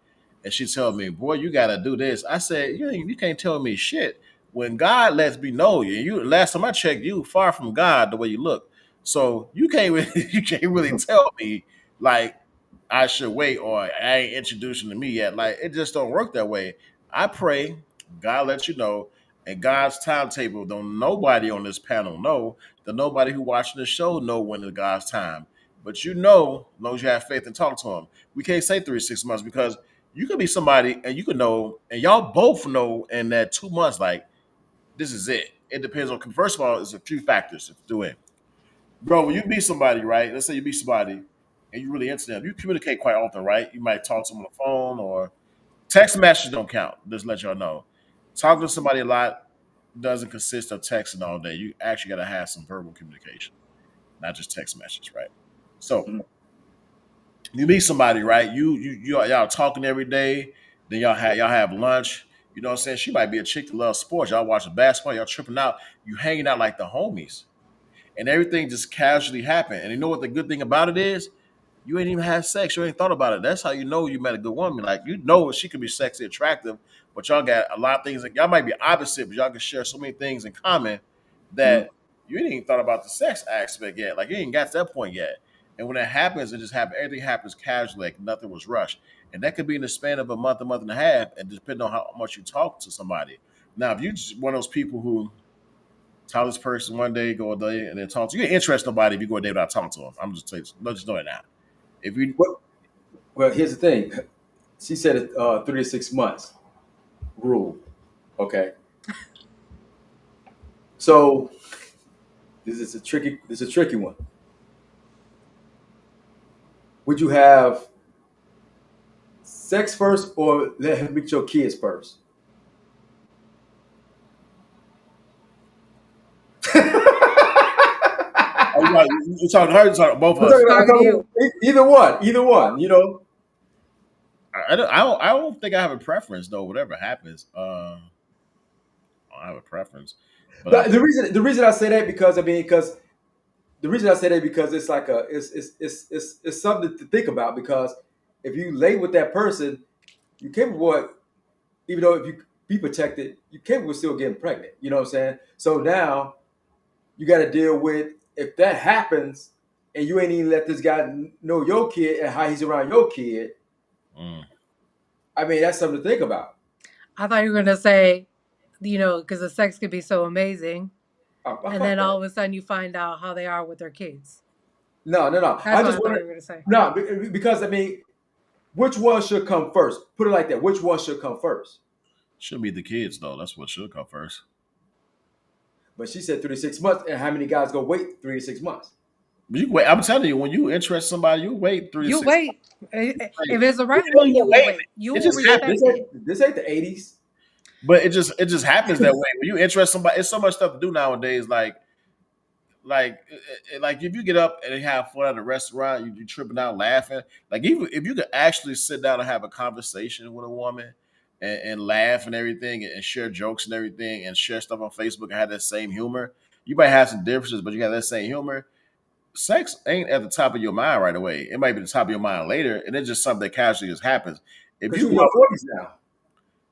and she told me, "Boy, you got to do this." I said, You can't tell me shit. When God lets me know you, last time I checked, you far from God the way you look. So you can't really, you can't really tell me like I should wait or I ain't introducing to me yet. Like it just don't work that way. I pray God lets you know, and God's timetable don't nobody on this panel know. That nobody who watching the show know when is God's time. But you know, as long as you have faith and talk to him. We can't say 3 to 6 months because you could be somebody and you could know, and y'all both know in that 2 months, like this is it. It depends on first of all, there's a few factors to do it. Bro, when you meet somebody, right? Let's say you meet somebody and you really into them, you communicate quite often, right? You might talk to them on the phone or text messages don't count. Just let y'all know. Talking to somebody a lot doesn't consist of texting all day. You actually got to have some verbal communication, not just text messages, right? So Mhm. you meet somebody, right? Y'all talking every day. Then y'all have lunch. You know what I'm saying? She might be a chick that loves sports. Y'all watching basketball. Y'all tripping out. You hanging out like the homies, and everything just casually happened. And you know what the good thing about it is? You ain't even had sex. You ain't thought about it. That's how you know you met a good woman. Like you know she could be sexy, attractive, but y'all got a lot of things. Y'all might be opposite, but y'all can share so many things in common Mhm. that you ain't even thought about the sex aspect yet. Like you ain't got to that point yet. And when that happens, it just happens. Everything happens casually, like nothing was rushed. And that could be in the span of a month and a half, and depending on how much you talk to somebody. Now, if you just one of those people who tell this person one day, go a day, and then talk to you, ain't interest nobody if you go a day without talking to them. I'm just saying, no, just know it now. If you Well, well, here's the thing. She said 3 to 6 months rule. Okay. So this is a tricky one. Would you have sex first or let him meet your kids first? Oh, you talking to her, you talking to both of I'm us. talking, I'm Talking to talking you. either one, either one. You know, I don't think I have a preference though. Whatever happens, I don't have a preference. But I the think reason I say that because the reason I say that because it's like it's something to think about because if you lay with that person, you're capable of, even though if you be protected, you're capable of still getting pregnant. You know what I'm saying? So now you got to deal with if that happens and you ain't even let this guy know your kid and how he's around your kid. mm, I mean, that's something to think about. I thought you were gonna say, you know, because the sex could be so amazing, and Fuck then that. all of a sudden you find out how they are with their kids. No, no, no. That's I what just I thought want you were gonna say. no because I mean, which one should come first? Put it like that. Which one should come first? should be the kids though. That's what should come first. But she said 3 to 6 months, and how many guys go wait 3 to 6 months? But you wait. I'm telling you, when you interest somebody, you wait three to You six wait. months. If it's the You right don't one, even you will wait. wait. You It will just happens. respect it. This ain't the '80s. But it just happens that way. When you interest somebody, it's so much stuff to do nowadays. Like if you get up and have fun at a restaurant, you tripping out laughing. Like even if you could actually sit down and have a conversation with a woman and laugh and everything and share jokes and everything and share stuff on Facebook and have that same humor, you might have some differences, but you got that same humor. Sex ain't at the top of your mind right away. It might be the top of your mind later, and it's just something that casually just happens. If Because you you're in know your 40s now.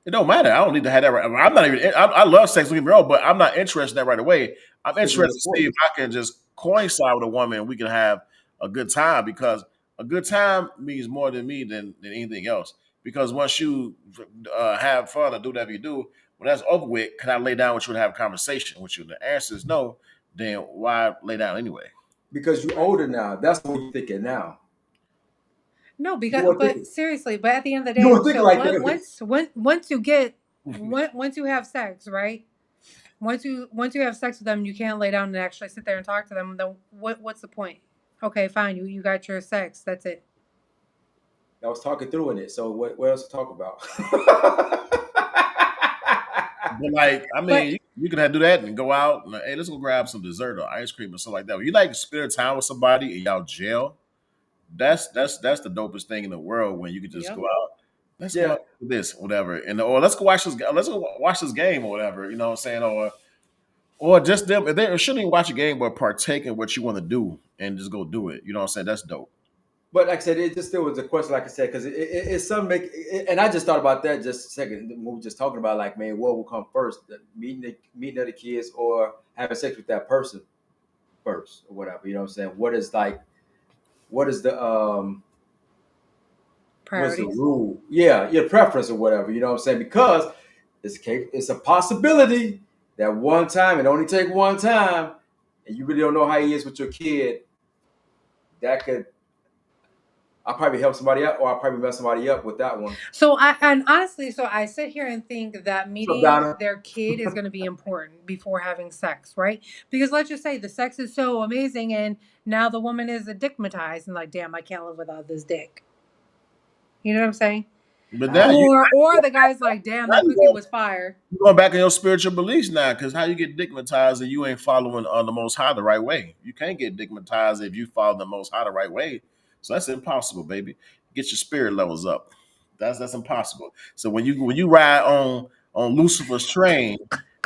it don't matter. I don't need to have that. I'm not even. I love sex. Don't get me wrong, but I'm not interested in that right away. I'm Because you're in interested your to see if 40s. I can just coincide with a woman and we can have a good time because a good time means more to me than anything else. Because once you have fun or do whatever you do, when that's over with, can I lay down with you and have a conversation with you? The answer is no. Then why lay down anyway? Because you're Right. older now. That's what you're thinking now. No, You because weren't but thinking. seriously, but at the end of the You day, weren't thinking so like that. once you have sex, right? Once you have sex with them, you can't lay down and actually sit there and talk to them. Then what's the point? Okay, fine. You got your sex. That's it. I was talking through in it. So what else to talk about? But like, I But mean, you can do that and go out and hey, let's go grab some dessert or ice cream or something like that. When you like spending time with somebody and y'all jail, that's the dopest thing in the world when you can just go yep. out. Let's go Yeah, out do this, whatever, and or let's go watch this game or whatever. You know what I'm saying? Or just them. They shouldn't even watch a game, but partake in what you want to do and just go do it. You know what I'm saying? That's dope. but like I said, it just still was a question, like I said, because it's some make. And I just thought about that just a second when we were just talking about, like, man, what will come first, meeting other kids or having sex with that person first or whatever. You know what I'm saying? What is the what's the Priorities. rule? Yeah, your preference or whatever. You know what I'm saying? Because it's a possibility that one time, it only take one time, and you really don't know how he is with your kid. That could I'll probably help somebody out, or I'll probably mess somebody up with that one. So and honestly, so I sit here and think that What's up, meeting Donna? their kid is going to be important before having sex, right? Because let's just say the sex is so amazing, and now the woman is stigmatized and like, damn, I can't live without this dick. You know what I'm saying? But now I, Or the guy's like, damn, that cookie you was fire. you going back in your spiritual beliefs now, because how you get digmatized and you ain't following the Most High the right way. You can't get digmatized if you follow the Most High the right way. So that's impossible, baby. Get your spirit levels up. That's impossible. So when you ride on Lucifer's train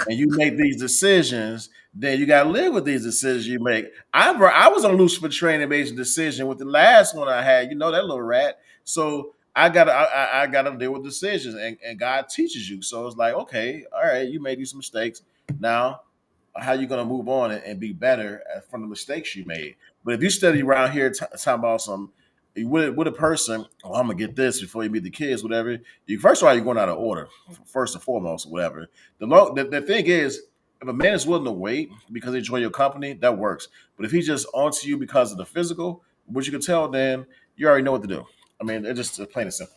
and you make these decisions, then you gotta live with these decisions you make. I was on Lucifer train and made a decision with the last one I had. You know that little rat. So I gotta deal with decisions, and God teaches you. So it's like, okay, all right, you made these mistakes. Now, how you gonna move on and be better from the mistakes you made? But if you study around here talking about some with a person, oh, I'm gonna get this before you meet the kids, whatever. You first of all, you're going out of order, first and foremost, whatever. The thing is, if a man is willing to wait because they enjoy your company, that works. But if he's just onto you because of the physical, which you can tell, then you already know what to do. I mean, it's just plain and simple.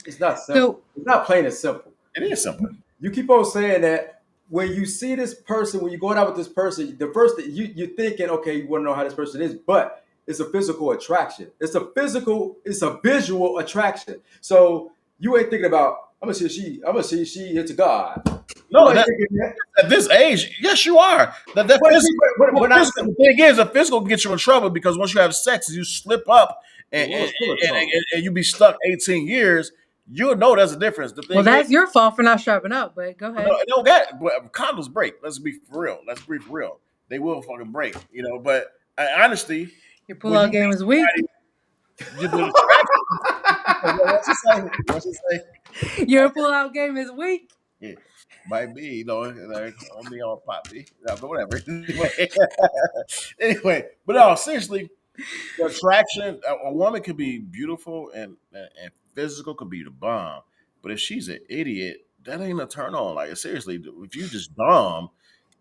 it's not simple. So It's not plain and simple. It is simple. You keep on saying that when you see this person, when you're going out with this person, the first thing you're thinking, okay, you want to know how this person is, but it's a physical attraction. It's a visual attraction. So you ain't thinking about, I'm gonna see if she into God. You No, ain't that thinking that. at this age, yes, you are. That But see, physical, when I the thing is, a physical can get you in trouble because once you have sex, you slip up the and, and, world's full of and, trouble. and you be stuck 18 years. You'll know there's a difference. The well, thing is, that's your fault for not sharpening up. But go no, ahead. it don't get but condoms break. Let's be for real. Let's be for real. They will fucking break, But honestly, Your when pullout you game meet is weak. somebody, you do the traction. What's it say? What's it say? Your pullout game is weak. Yeah, might be, like on me on poppy, but whatever. Anyway, but no, seriously, the attraction. A woman can be beautiful and physical can be the bomb, but if she's an idiot, that ain't a turn on. Like seriously, if you just dumb,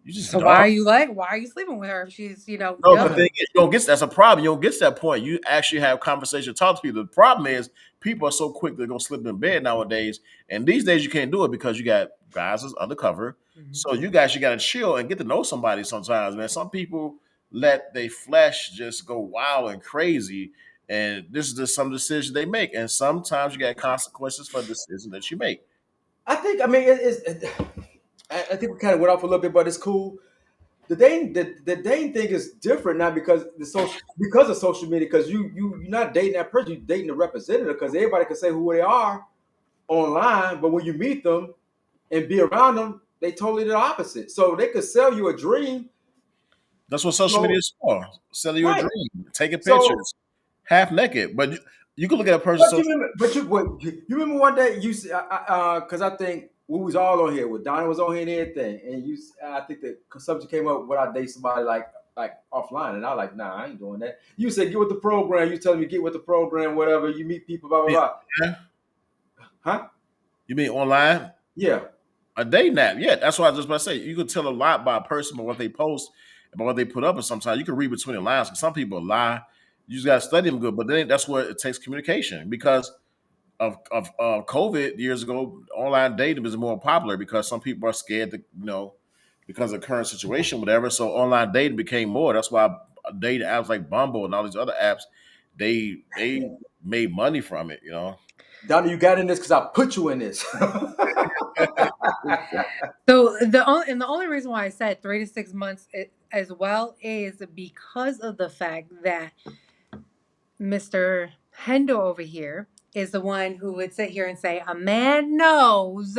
you just So why dumb. are you like? Why are you sleeping with her if she's No, the dumb? thing is, you don't get that's a problem. You don't get to that point. You actually have conversation, talk to people. The problem is people are so quick to go slip in bed nowadays, and these days you can't do it because you got guys that's undercover. Mhm. So you got to chill and get to know somebody sometimes, man. Some people let their flesh just go wild and crazy, and this is just some decisions they make, and sometimes you got consequences for the decision that you make. I think, I mean, I think we kind of went off a little bit, but it's cool. The dating thing is different now because of social media, because you're not dating that person, you're dating the representative, because everybody can say who they are online, but when you meet them and be around them, they totally the opposite. So they could sell you a dream. That's what social media So is for. Selling you a right. dream, taking So pictures, half naked. But you can look at a person's social. you remember one day because I think we was all on here with Donna was on here and everything, and I think the subject came up when I date somebody like offline, and I was like, nah, I ain't doing that. You said get with the program. You telling me get with the program, whatever. You meet people, blah blah blah. Yeah. Huh? You mean online? Yeah. A dating app. Yeah, that's what I was just about to say. You can tell a lot by a person by what they post, about what they put up, and sometimes you can read between the lines. Because some people lie. You just got to study them good. But then that's where it takes communication because of COVID years ago. Online dating is more popular because some people are scared to because of the current situation, whatever. So online dating became more. That's why dating apps like Bumble and all these other apps, they made money from it. Donnie, you got in this because I put you in this. So the only reason why I said 3 to 6 months as well is because of the fact that Mr. Hendo over here is the one who would sit here and say a man knows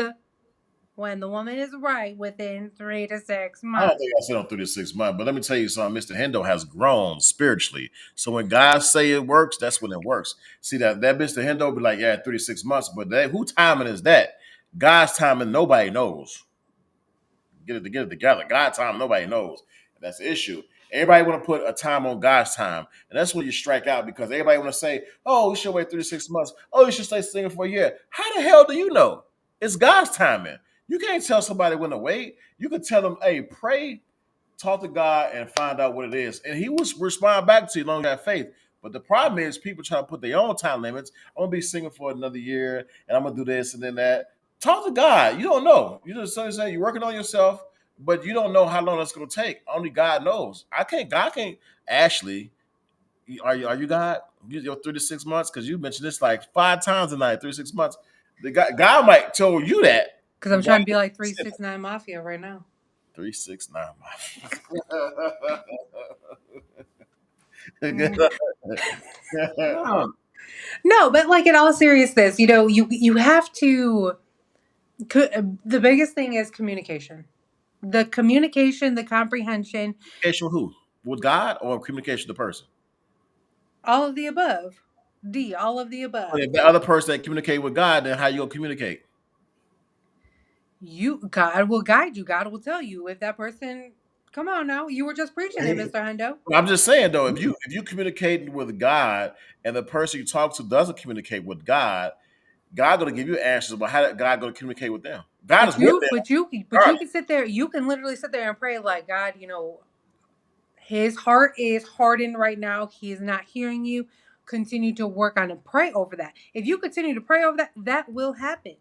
when the woman is right within 3 to 6 I don't months. think I said on 3 to 6 months, but let me tell you something. Mr. Hendo has grown spiritually. So when God say it works, that's when it works. See that Mr. Hendo be like, yeah, 3 to 6 months, but who timing is that? God's timing, nobody knows. Get it together. God's time, nobody knows. That's the issue. Everybody want to put a time on God's time, and that's when you strike out because everybody want to say, "Oh, we should wait 3 to 6 months. Oh, you should stay single for a year." How the hell do you know? It's God's timing. You can't tell somebody when to wait. You can tell them, "Hey, pray, talk to God, and find out what it is," and He will respond back to you as long as you have faith. But the problem is, people try to put their own time limits. I'm gonna be single for another year, and I'm gonna do this and then that. Talk to God. You don't know. You just saying you're working on yourself, but you don't know how long it's going to take. Only God knows. I can't. God can't. Ashley, are you God? Your 3 to 6 months because you mentioned this like 5 times tonight. 3 to 6 months. The God might tell you that, Because I'm but God trying to be like specific. 369 Mafia right now. 369. Mm. Huh. No, but like in all seriousness, you have to. The biggest thing is communication. The communication, the comprehension, Communication with who? With God or communication with the person? all of the above. D, all of the above. If the other person that communicate with God, then how you gonna communicate? God will guide you. God will tell you if that person. Come on now, you were just preaching it, Mr. Hundo. I'm just saying though, if you communicate with God and the person you talk to doesn't communicate with God gonna give you answers, but how God gonna communicate with them? God is But with you, them. but you, but you Regardless. can sit there. You can literally sit there and pray like God. His heart is hardened right now. He is not hearing you. Continue to work on and pray over that. If you continue to pray over that, that will happen.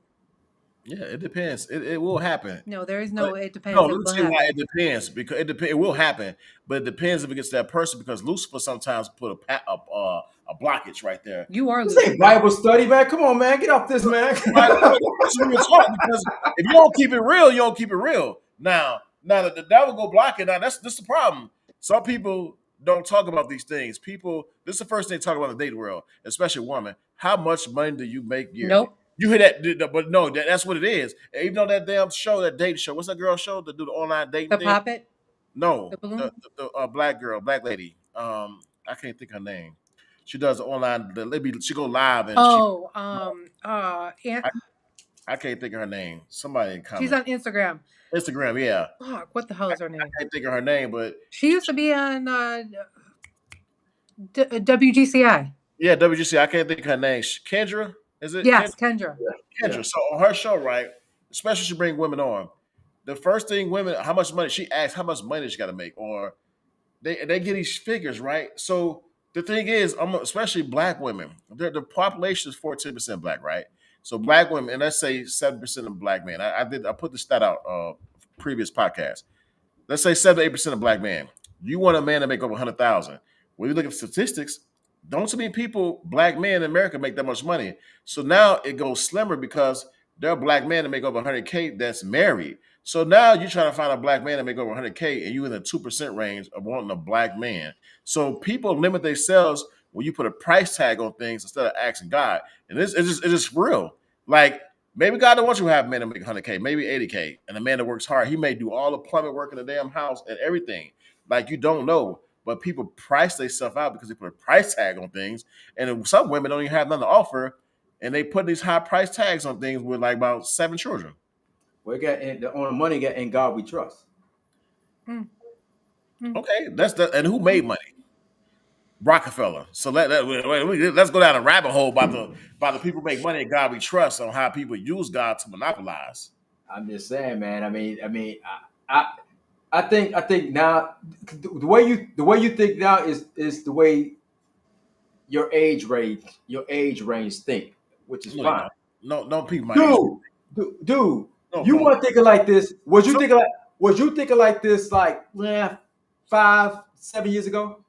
Yeah, it depends. It will happen. No, there is But no. It no, depends. let It me will tell you why happen it depends. Because it will happen, but it depends if it gets to that person because Lucifer sometimes put a blockage right there. You are This ain't Lucifer. Bible study, man. Come on, man. Get off this, man. Right, no, that's what we're talking because if you don't keep it real, you don't keep it real. Now that the devil go block it, now that's the problem. Some people don't talk about these things. This is the first thing they talk about in the dating world, especially women. How much money do you make yearly? Nope. You hear that, but no, that's what it is. And even though that damn show, that dating show, what's that girl show that do the online dating The thing? puppet, No, the the, balloon. the black girl, black lady. I can't think her name. She does online. She go live and Oh, I, I can't think of her name. Somebody she's comment. on Instagram. Instagram, yeah. Fuck, what the hell is her name? I can't think of her name, but She used to be on WGCI. yeah, WGC. I can't think of her name. Kendra, is it Kendra? Yes, Kendra. Yeah. Kendra. So on her show, right? Especially she bring women on. The first thing women, how much money she asks, how much money she got to make, or they get these figures, right? So the thing is, especially black women, the population is 14% black, right? So black women, and let's say 7% of black men. I put the stat out previous podcast. Let's say 7 to 8% of black men. You want a man to make over 100,000. When you look at statistics, don't so many people, black men in America, make that much money. So now it goes slimmer because there are black men that make over 100K that's married. So now you're trying to find a black man to make over 100K and you in the 2% range of wanting a black man. So people limit themselves when you put a price tag on things instead of asking God. And it's just real. Like maybe God don't want you to have a man that make 100K, maybe 80K, and a man that works hard. He may do all the plumbing work in the damn house and everything. Like you don't know, but people price themselves out because they put a price tag on things, and some women don't even have nothing to offer, and they put these high price tags on things with like about 7 children. We got on the money. Got in God we trust. Mm, mm, Okay, and who made money? Rockefeller. So let's go down a rabbit hole about the people who make money and God we trust on how people use God to monopolize. I'm just saying, man. I think now the way you think now is the way your age range think, which is No, they fine. don't. No, no people my age. Dude, No, you no. weren't thinking like this. Was you So thinking like this like 5, 7 years ago?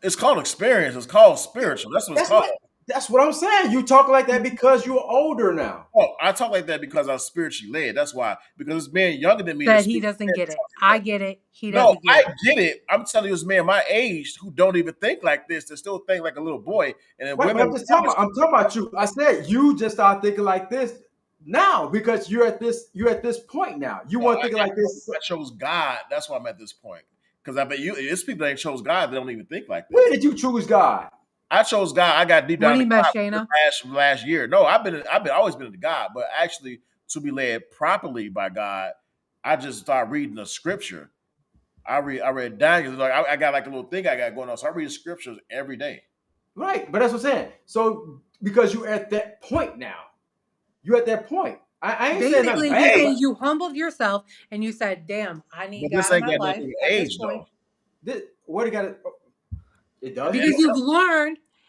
it's called experience. It's called spiritual. That's what it's That's called. what that's what I'm saying. You talk like that because you're older now. Oh, I talk like that because I'm spiritually led. That's why. Because it's men younger than me that That he speak. doesn't get it. I get it. He No, doesn't get I it. get it. I'm telling you, it's men my age who don't even think like this. They still think like a little boy. And then Right, but women. I'm talking about you. I said you just started thinking like this now because you're at this point now. You No, weren't thinking like this. I chose God. That's why I'm at this point. Because I bet you, it's people that ain't chose God. They don't even think like When this. did you choose God? I chose God. I got deep When down he in met God Shayna. last year. No, I've been always been into God, but actually to be led properly by God, I just started reading the scripture. I read Daniel. Like I got like a little thing I got going on. So I read scriptures every day. Right, but that's what I'm saying. So because you're at that point now, you're at that point. I ain't saying nothing Basically, he's bad. saying you humbled yourself and you said, "Damn, I need But this God in ain't my got life nothing with at this age point." though. What it got? It does. Because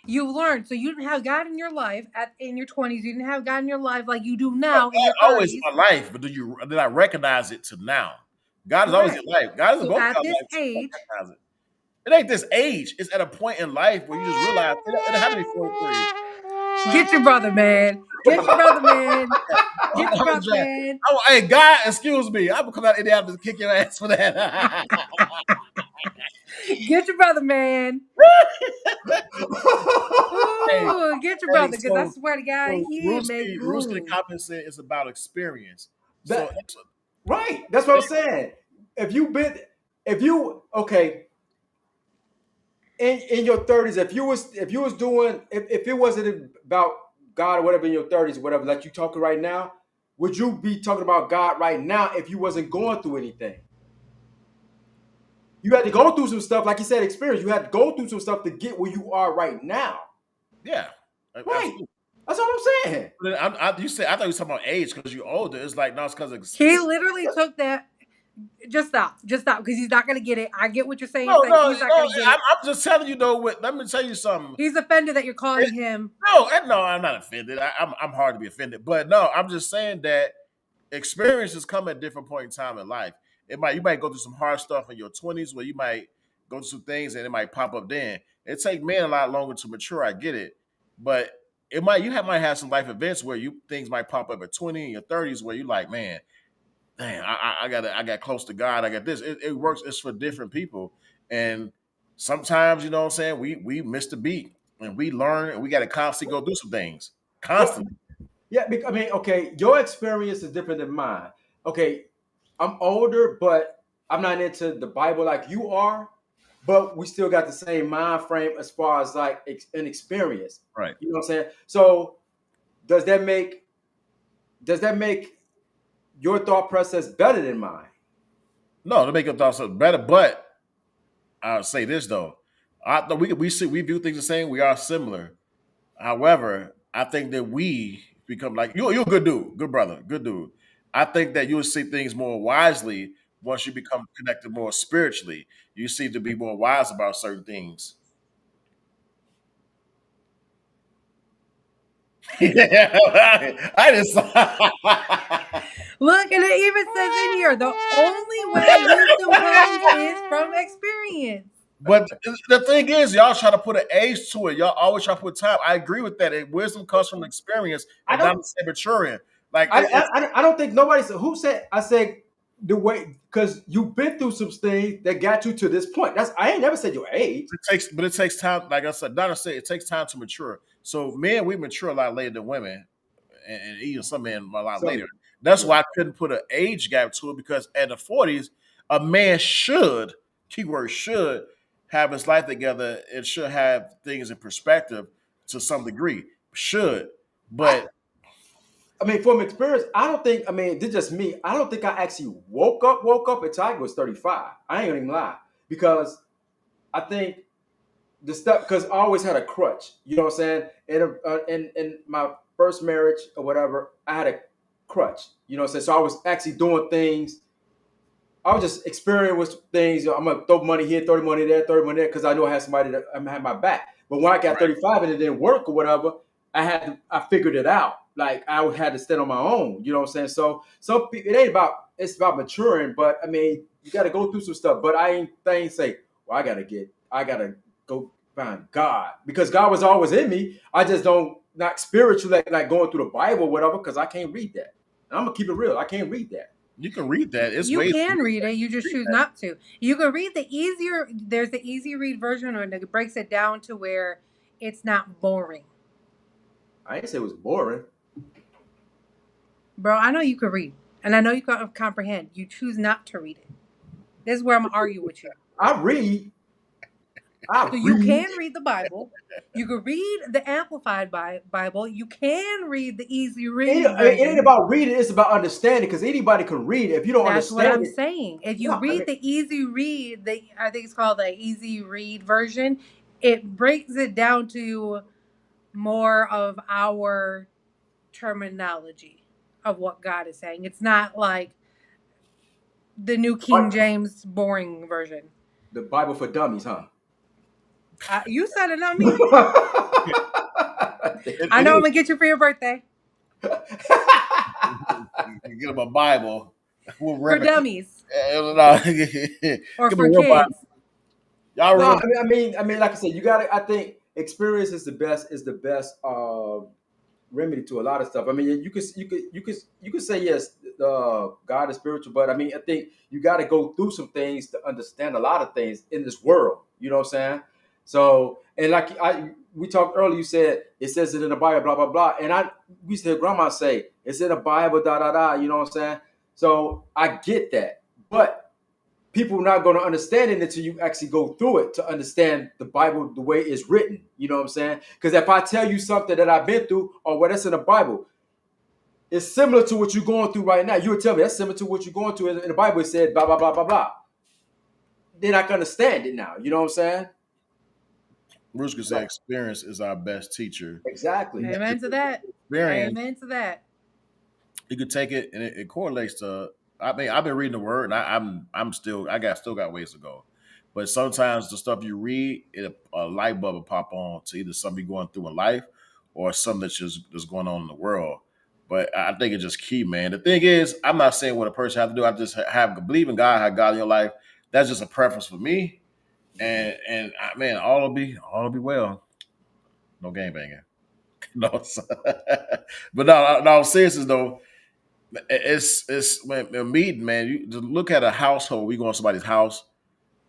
you've learned. So you didn't have God in your life in your 20s. You didn't have God in your life like you do now in your Always 30s. in my life, but did I recognize it to now? God is always in Correct. life. God is in So both at our this lives. age, Recognize it. It ain't this age. It's at a point in life where you just realize it had to be 43. get your brother, man. Get your brother, man. Get your brother, Jack. man. Oh, hey, God, excuse me. I'm gonna come out of Indianapolis to kick your ass for that. Get your brother, man. hey, Ooh, get your hey, brother, because I swear to God, so he make Ruski the room. Compton said it's about experience. So that right. That's what I'm saying. If you been, if you okay in your 30s, if you was doing, if it wasn't about God or whatever in your 30s, whatever, like you talking right now, would you be talking about God right now if you wasn't going through anything? You had to go through some stuff, like you said, experience. You had to go through some stuff to get where you are right now. yeah, Right. absolutely. That's what I'm saying. But then you said I thought you were talking about age because you're older. It's like no, it's because of He literally took that. Just stop, because he's not gonna get it. I get what you're saying. no, It's like no, he's not gonna get it. I'm just telling you though. Let me tell you something. He's offended that you're calling him. No, I'm not offended. I'm hard to be offended, but no, I'm just saying that experiences come at different point in time in life. You might go through some hard stuff in your 20s where you might go through some things and it might pop up then. It takes men a lot longer to mature. I get it, but might have some life events where things might pop up at 20 in your 30s where you like, man, damn, I got close to God. I got this. It works. It's for different people, and sometimes you know what I'm saying. We miss the beat, and we learn, and we got to constantly go through some things Well, constantly. yeah, I mean, okay, your experience is different than mine. Okay, I'm older, but I'm not into the Bible like you are. But we still got the same mind frame as far as like an experience. Right. You know what I'm saying? So does that make your thought process better than mine? No, to make your thoughts better, but I'll say this though. We view things the same. We are similar. However, I think that we become like you're a good dude, good brother, good dude. I think that you'll see things more wisely once you become connected more spiritually. You seem to be more wise about certain things. I just Look, and it even says in here the only way wisdom comes is from experience. But the thing is, y'all try to put an age to it. Y'all always try to put time. I agree with that. Wisdom comes from experience I and not don't. maturing. Like I don't think nobody said. Who said? I said the way because you've been through some things that got you to this point. I ain't never said your age. it takes time. Like I said, Donna said, it takes time to mature. So men, we mature a lot later than women, and even some men a lot later. Some, That's yeah. why I couldn't put an age gap to it because at the 40s, a man should, keyword should, have his life together and should have things in perspective to some degree. Should, but I mean, from experience, I don't think. I mean, this is just me. I don't think I actually woke up until I was 35. I ain't gonna even lie because I think the stuff because I always had a crutch. You know what I'm saying? In my first marriage or whatever, I had a crutch. You know what I'm saying? So I was actually doing things. I was just experiencing with things. I'm gonna throw money here, throw money there, because I know I had somebody that had my back. But when I got 35 and it didn't work or whatever, I figured it out. Like I had to stand on my own. You know what I'm saying? So some people, it's about maturing. But I mean, you got to go through some stuff. But I ain't say, well, I gotta go find God because God was always in me. I just don't not spiritual like going through the Bible or whatever because I can't read that. And I'm gonna keep it real. I can't read that. You can read that. It's You ways. can read it, you just choose not to. You can read there's the easy read version, or it breaks it down to where it's not boring. I ain't say it was boring. Bro, I know you can read, and I know you can comprehend. You choose not to read it. This is where I'm gonna argue with you. I read. So you can read the Bible. You can read the Amplified Bible. You can read the easy read It version. ain't about reading, it's about understanding because anybody can read it. If you don't That's what understand I'm saying. If you no, read the easy read, I think it's called the easy read version, it breaks it down to more of our terminology of what God is saying. It's not like the New King James boring version. the Bible for dummies, huh? You said it, not me. I know I'm gonna get you for your birthday. You get them a Bible For dummies. Or Give for me a real Bible. kids. Y'all No, remember? I mean, like I said, you got to. I think experience is the best remedy to a lot of stuff. I mean, you could say yes, God is spiritual, but I mean, I think you got to go through some things to understand a lot of things in this world. You know what I'm saying? So, and like we talked earlier, you said it says it in the Bible, blah blah blah, and we used to hear grandma say it's in the Bible, da da da. You know what I'm saying? So I get that, but people are not going to understand it until you actually go through it to understand the Bible the way it's written. You know what I'm saying? Because if I tell you something that I've been through or what that's in the Bible, it's similar to what you're going through right now. You would tell me that's similar to what you're going through in the Bible. It said blah blah blah blah blah. They're not going to understand it now. You know what I'm saying? Bruce could say experience is our best teacher. Exactly. Amen to that. Experience, Amen to that. you could take it and it correlates to. I mean, I've been reading the word, and I'm still still got ways to go. But sometimes the stuff you read, a light bulb will pop on to either something you're going through in life or something that's going on in the world. But I think it's just key, man. The thing is, I'm not saying what a person has to do. I just have believe in God, have God in your life. That's just a preference for me. Man, all will be well. No game banging. No, but no, seriously though, it's when meeting, man. You just look at a household. We go in somebody's house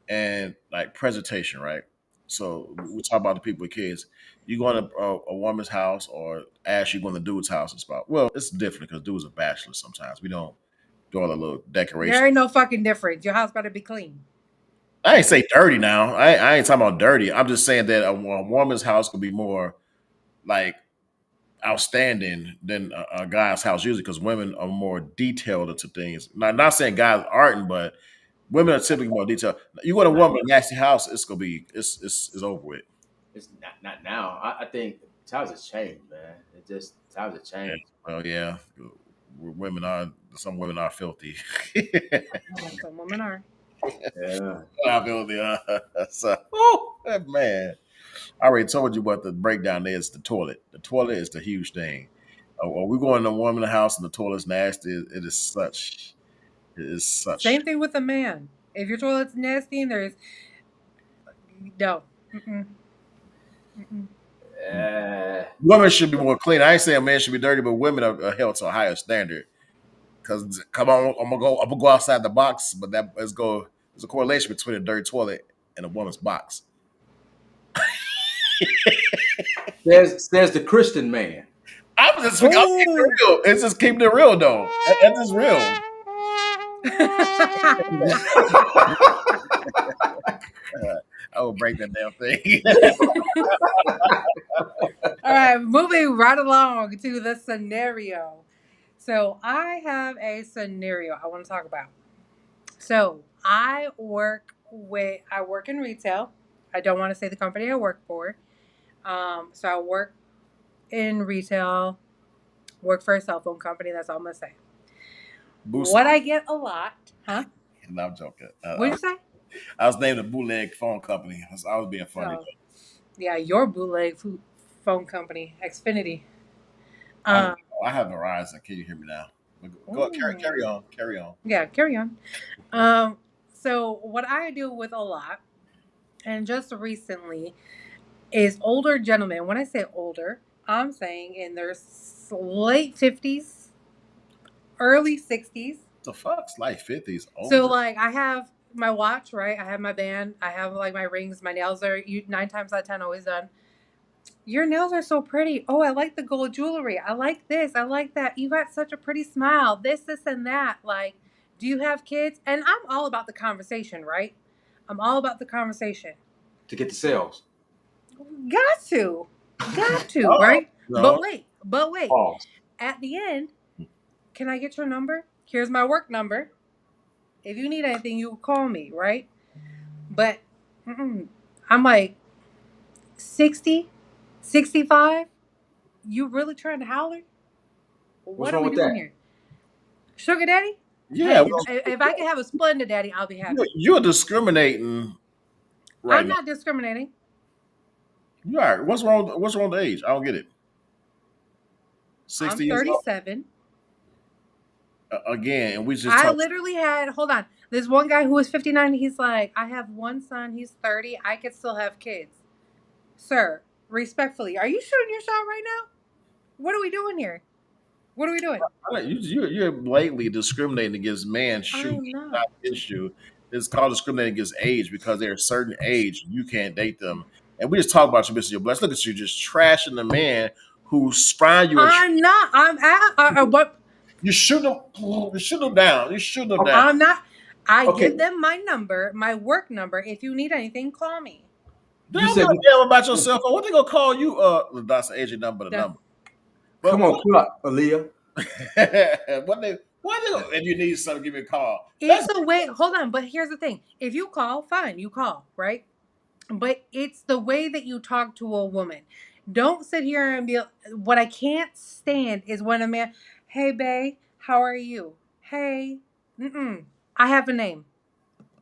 and like presentation, right? So we talk about the people with kids. You go in a woman's house or ask you going to dude's house. It's about it's different because dudes are bachelors. Sometimes we don't do all the little decorations. There ain't no fucking difference. Your house better be clean. I ain't say dirty now. I ain't talking about dirty. I'm just saying that a woman's house could be more like outstanding than a guy's house usually because women are more detailed into things. Not saying guys aren't, but women are typically more detailed. You go to a woman in a nasty house, it's gonna be it's over with. It's not now. I think times have changed, man. It just times have changed. Well, yeah, some women are filthy. Some women are. Yeah. Are filthy. So, man. I already told you what the breakdown is. The toilet. The toilet is the huge thing. Are we going to a woman's house and the toilet's nasty? It is such. It is such. Same thing with a man. If your toilet's nasty and there's no. Mm-mm. Mm-mm. Women should be more clean. I ain't saying men should be dirty, but women are held to a higher standard. Because come on, I'm gonna go outside the box, but there's a correlation between a dirty toilet and a woman's box. There's the Christian man. I'm keeping it real. It's just keeping it real though. That's just real. I will break that damn thing. All right, moving right along to the scenario. So I have a scenario I want to talk about. So I work in retail. I don't want to say the company I work for. So I work in retail, work for a cell phone company. That's all I'm gonna say. What I get a lot, huh? No, I'm joking. What'd you say? I was named a bootleg phone company. I was being funny. Yeah, your bootleg phone company, Xfinity. I Um, have Verizon. Can you hear me now? Go carry on. Carry on. yeah, carry on. So what I do with a lot, and just recently, is older gentlemen. When I say older, I'm saying in their late 50s, early 60s. The fuck's like 50s So older? like I have my watch, right? I have my band, I have like my rings, my nails are 9 times out of 10 always done. Your nails are so pretty. Oh, I like the gold jewelry. I like this. I like that. You got such a pretty smile. This, and that. Like, do you have kids? And I'm all about the conversation, right? I'm all about the conversation. To get the sales. Got to, Oh right? no. But wait. Pause. At the end, can I get your number? Here's my work number. If you need anything, you call me, right? But I'm like 60, 65. You really trying to holler? What's What are wrong we with doing that? here? Sugar daddy? Yeah, Hey, if I can have a Splendid daddy, I'll be happy. you're discriminating right I'm now. not discriminating. You are. What's wrong? What's wrong with the age? I don't get it. I'm 60 years old 37. again, and we just I talk. literally had, hold on. There's one guy who was 59. He's like, I have one son. He's 30. I could still have kids. Sir, respectfully, are you shooting your shot right now? What are we doing here? What are we doing? You're blatantly discriminating against men shooting I'm not not. against you. It's called discriminating against age because they're a certain age you can't date them. And we just talk about you missing your blessing. Look at you just trashing the man who's spying you and I'm not. I'm at, what? you shoot them. You shoot them down. You shoot them down. I'm not. I Okay, give them my number, my work number. If you need anything, call me. They you don't give said, a damn about your cell phone. What they gonna call you? That's the agent number, the The- number. come But on, clock, Aaliyah. what they and you need something, give me a call. It's That's the way, hold on, but here's the thing. If you call, fine, you call, right? But it's the way that you talk to a woman. Don't sit here and be, what I can't stand is when a man, hey, babe, how are you? Hey, I have a name.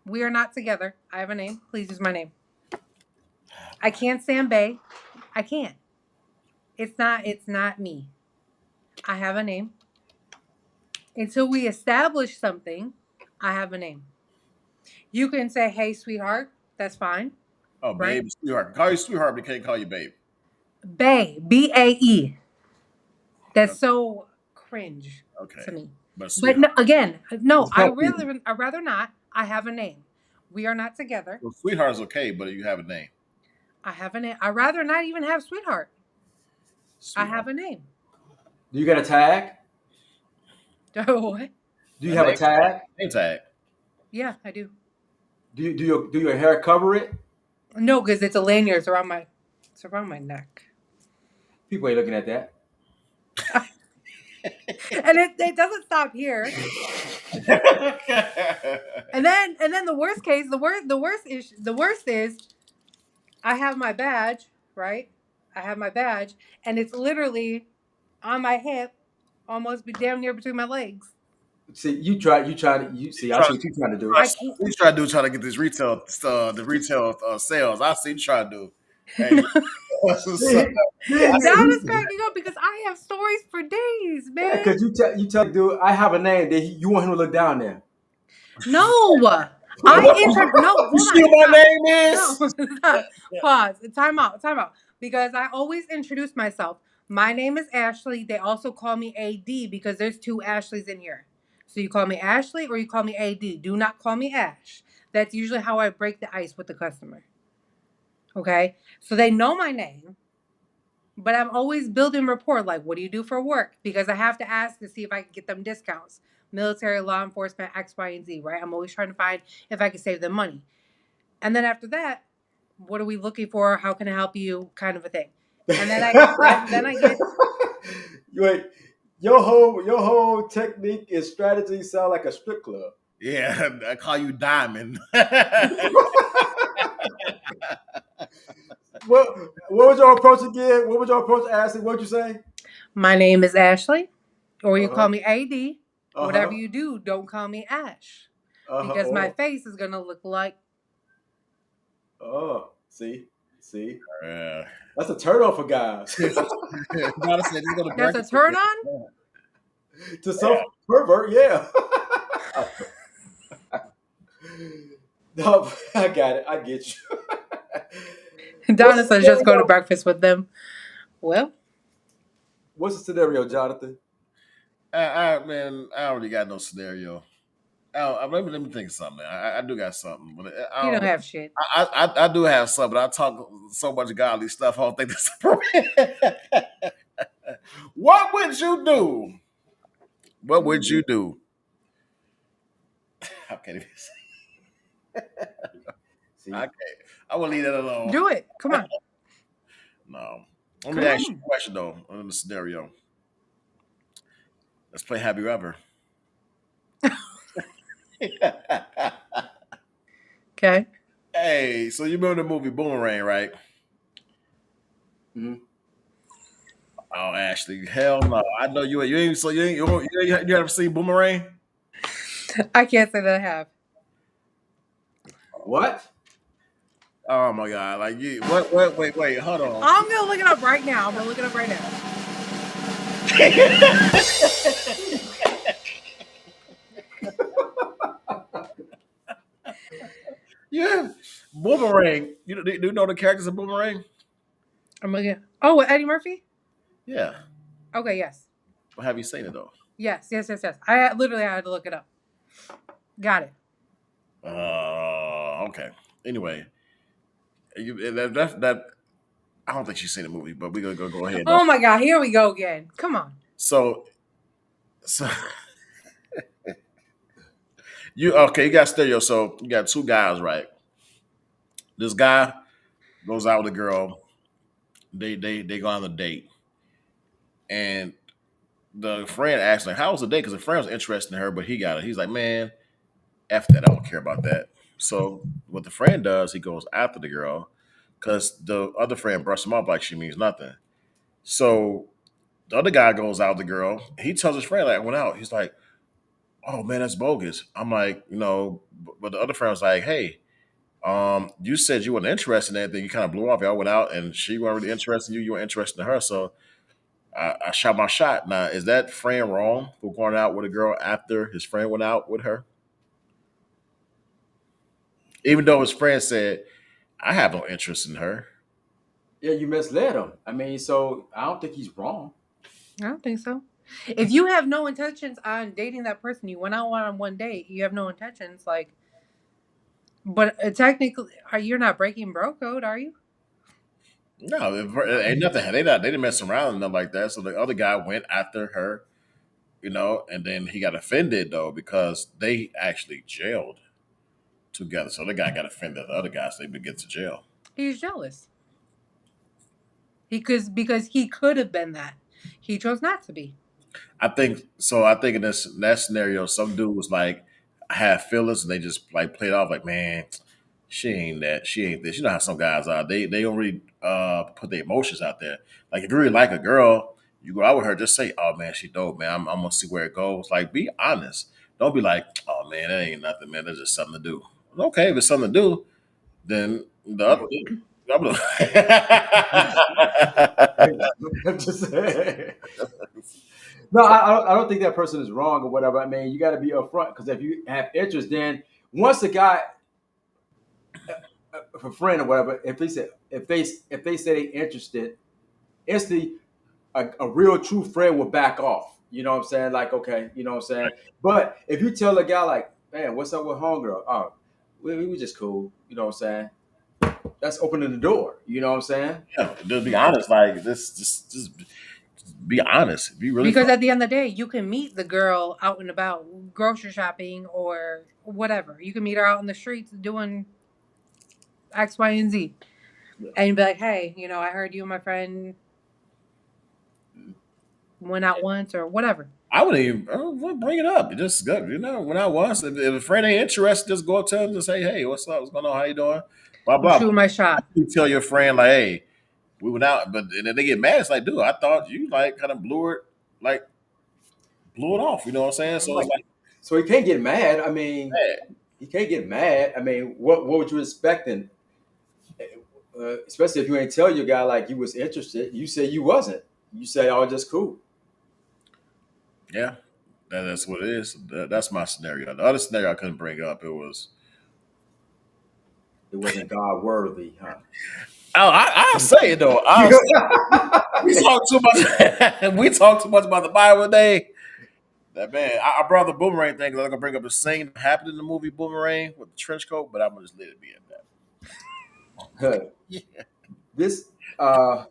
We are not together. I have a name. Please use my name. I can't stand babe. I can't. It's not me. I have a name. Until we establish something, I have a name. You can say, hey, sweetheart. That's fine, oh right? babe, sweetheart. Call you sweetheart, but can't call you babe. Bae, BAE. That's Okay, so cringe okay. to me. But But sweetheart. no, again, no, It's kind of easy. I'd rather not. I have a name. We are not together. Well, sweetheart is okay, but you have a name. I have a name. I'd rather not even have sweetheart. I Sweetheart. have a name. Do you got a tag? What? Do you A have a name, tag? name tag. Yeah, I do. Do your hair cover it? No, because it's a lanyard. It's around my neck. People ain't looking at that. And it doesn't stop here. And then the worst case, the worst is I have my badge, right? I have my badge, and it's literally on my hip, almost be damn near between my legs. See, you see. I try, see what you trying to do. I can't. we try to do trying to get this retail the retail sales. I see you trying to do. Hey, Yeah, yeah, That yeah. is cracking up because I have stories for days, Yeah, man. because you tell dude, I have a name. That you want him to look down there. No, no. you Hold see on, what stop. my name No, is? stop. Pause. Time out. Because I always introduce myself. My name is Ashley. They also call me AD because there's two Ashleys in here. So you call me Ashley or you call me AD. Do not call me Ash. That's usually how I break the ice with the customer. Okay? So they know my name, but I'm always building rapport. Like, what do you do for work? Because I have to ask to see if I can get them discounts. Military, law enforcement, X, Y, and Z, right? I'm always trying to find if I can save them money. And then after that, what are we looking for? How can I help you? Kind of a thing. And then I get Wait, your whole technique and strategy sound like a strip club. Yeah, I call you Diamond. What was your approach again? What was your approach, Ashley? What'd you say? my name is Ashley, or you Uh-huh. call me AD. Whatever Uh-huh. you do, don't call me Ash. Uh-huh. Because my Oh. face is gonna look like Oh. See? See, Yeah. that's a turn off for guys. Donna said, "You go to That's a breakfast." turn on? To some pervert, yeah. No, I got it. I get you. What's Donna the says just go to scenario? breakfast with them. Well, What's the scenario, Jonathan? Man, I already got no scenario. Let me think of something. I do got something, but I you don't don't. have shit. I do have something. I talk so much godly stuff. I don't think this is appropriate. What would you do? What would you do? I can't even say. I See, can't. I will leave that alone. Do it. Come on. No. Let me Come ask you on. a question though. In the scenario, let's play Have You Ever. Okay. Hey, so you remember the movie Boomerang, right? mhm. Oh, Ashley, hell no! I know you ain't. So you ever seen Boomerang? I can't say that I have. What? Oh my god! Like you, what? Wait, hold on. I'm gonna look it up right now. I'm gonna look it up right now. Yeah, Boomerang. Do you know the characters of Boomerang? I'm looking. Oh, with Eddie Murphy? Yeah. Okay, yes. Well, have you seen it though? Yes. I literally had to look it up. Got it. Okay. Anyway, that I don't think she's seen the movie, but we're gonna go ahead though. Oh my god, here we go again. Come on. So, so you okay? You got stereo. So you got two guys, right? This guy goes out with a girl. They go on a date, and the friend asks like, "How was the date?" Because the friend was interested in her, but he got it. He's like, "Man, f that. I don't care about that." So what the friend does, he goes after the girl because the other friend brushed him off like she means nothing. So the other guy goes out with the girl. He tells his friend like, "I went out." He's like, "Oh man, that's bogus." I'm like, but the other friend was like, "Hey, you said you weren't interested in anything. You kind of blew off. Y'all went out, and she wasn't really interested in you. You weren't interested in her. So I shot my shot. Now, is that friend wrong for going out with a girl after his friend went out with her? Even though his friend said, I have no interest in her." Yeah, you misled him. I mean, so I don't think he's wrong. I don't think so. If you have no intentions on dating that person, you went out on one date, you have no intentions, like, but technically, you're not breaking bro code, are you? No, it ain't nothing. They didn't mess around and nothing like that. So the other guy went after her, and then he got offended though because they actually jailed together. So the guy got offended. The other guy, so they would get to jail. He's jealous. Because he could have been that. He chose not to be. I think so. I think in that scenario, some dude was like, I have feelings, and they just like played off like, man, she ain't that, she ain't this. You know how some guys are. They don't really put their emotions out there. Like if you really like a girl, you go out with her, just say, oh man, she dope, man. I'm gonna see where it goes. Like be honest. Don't be like, oh man, that ain't nothing, man. That's just something to do. Okay, if it's something to do, then the other. I'm I'm just saying. No, I don't think that person is wrong or whatever. I mean, you got to be upfront because if you have interest, then once a guy, a friend or whatever, if they say they interested, instantly a real true friend will back off. You know what I'm saying? Like, okay, you know what I'm saying? But if you tell a guy like, man, what's up with homegirl? Oh, we were just cool. You know what I'm saying? That's opening the door. You know what I'm saying? Yeah, just be honest. Like this, just be honest. Be really. Because at the end of the day, you can meet the girl out and about grocery shopping or whatever. You can meet her out in the streets doing X, Y, and Z. And be like, hey, I heard you and my friend went out once or whatever. I wouldn't even bring it up. It just go, when I was, if a friend ain't interested, just go up to them and say, hey, what's up? What's going on? How you doing? Blah I'm blah. shooting my shot. You tell your friend like, hey, we went out, but and then they get mad. It's like, dude, I thought you like kind of like blew it off. You know what I'm saying? So it's Right. like, So he can't get mad. I mean, man, he can't get mad. I mean, what would you expect? especially if you ain't tell your guy like you was interested. You say you wasn't. You say, "Oh, just cool." Yeah, that's what it is. That's my scenario. The other scenario I couldn't bring up, it was, It wasn't God worthy, huh? I'll say it though. We talk too much. We talk too much about the Bible today. That man, I brought the boomerang thing 'cause I'm gonna bring up the scene that happened in the movie Boomerang with the trench coat, but I'm gonna just let it be at that. This Yeah.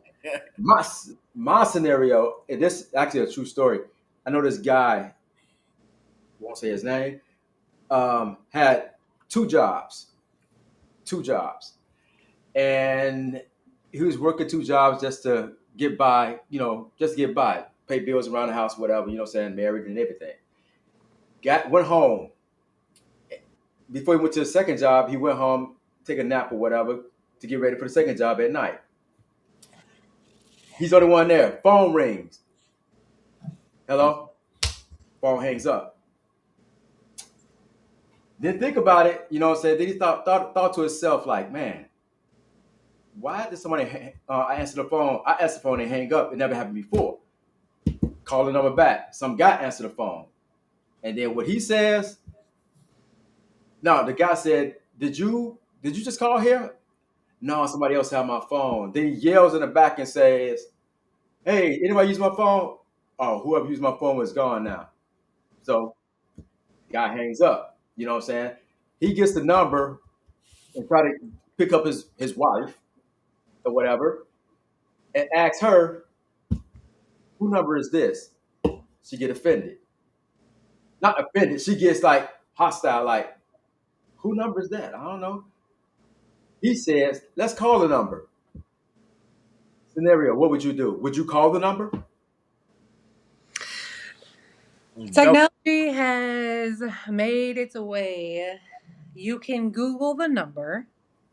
my scenario, and this is actually a true story. I know this guy, won't say his name, had two jobs, two jobs, and he was working two jobs just to get by, just get by, pay bills around the house, whatever, saying, married and everything. Went home. Before he went to the second job, he went home, take a nap or whatever, to get ready for the second job at night. He's the only one there. Phone rings. Hello? Phone hangs up. Then think about it, Then he thought to himself, like, man, why did somebody answer the phone? I answer the phone and hang up. It never happened before. Call the number back. Some guy answered the phone. And then what he says, no, the guy said, did you just call here? No, somebody else had my phone. Then he yells in the back and says, hey, anybody use my phone? Oh, whoever used my phone is gone now. So guy hangs up. You know what I'm saying? He gets the number and try to pick up his wife or whatever and asks her, who number is this? She get offended. Not offended. She gets like hostile, like, who number is that? I don't know. He says, let's call the number. Scenario, what would you do? Would you call the number? Nope. Technology has made its way. You can Google the number.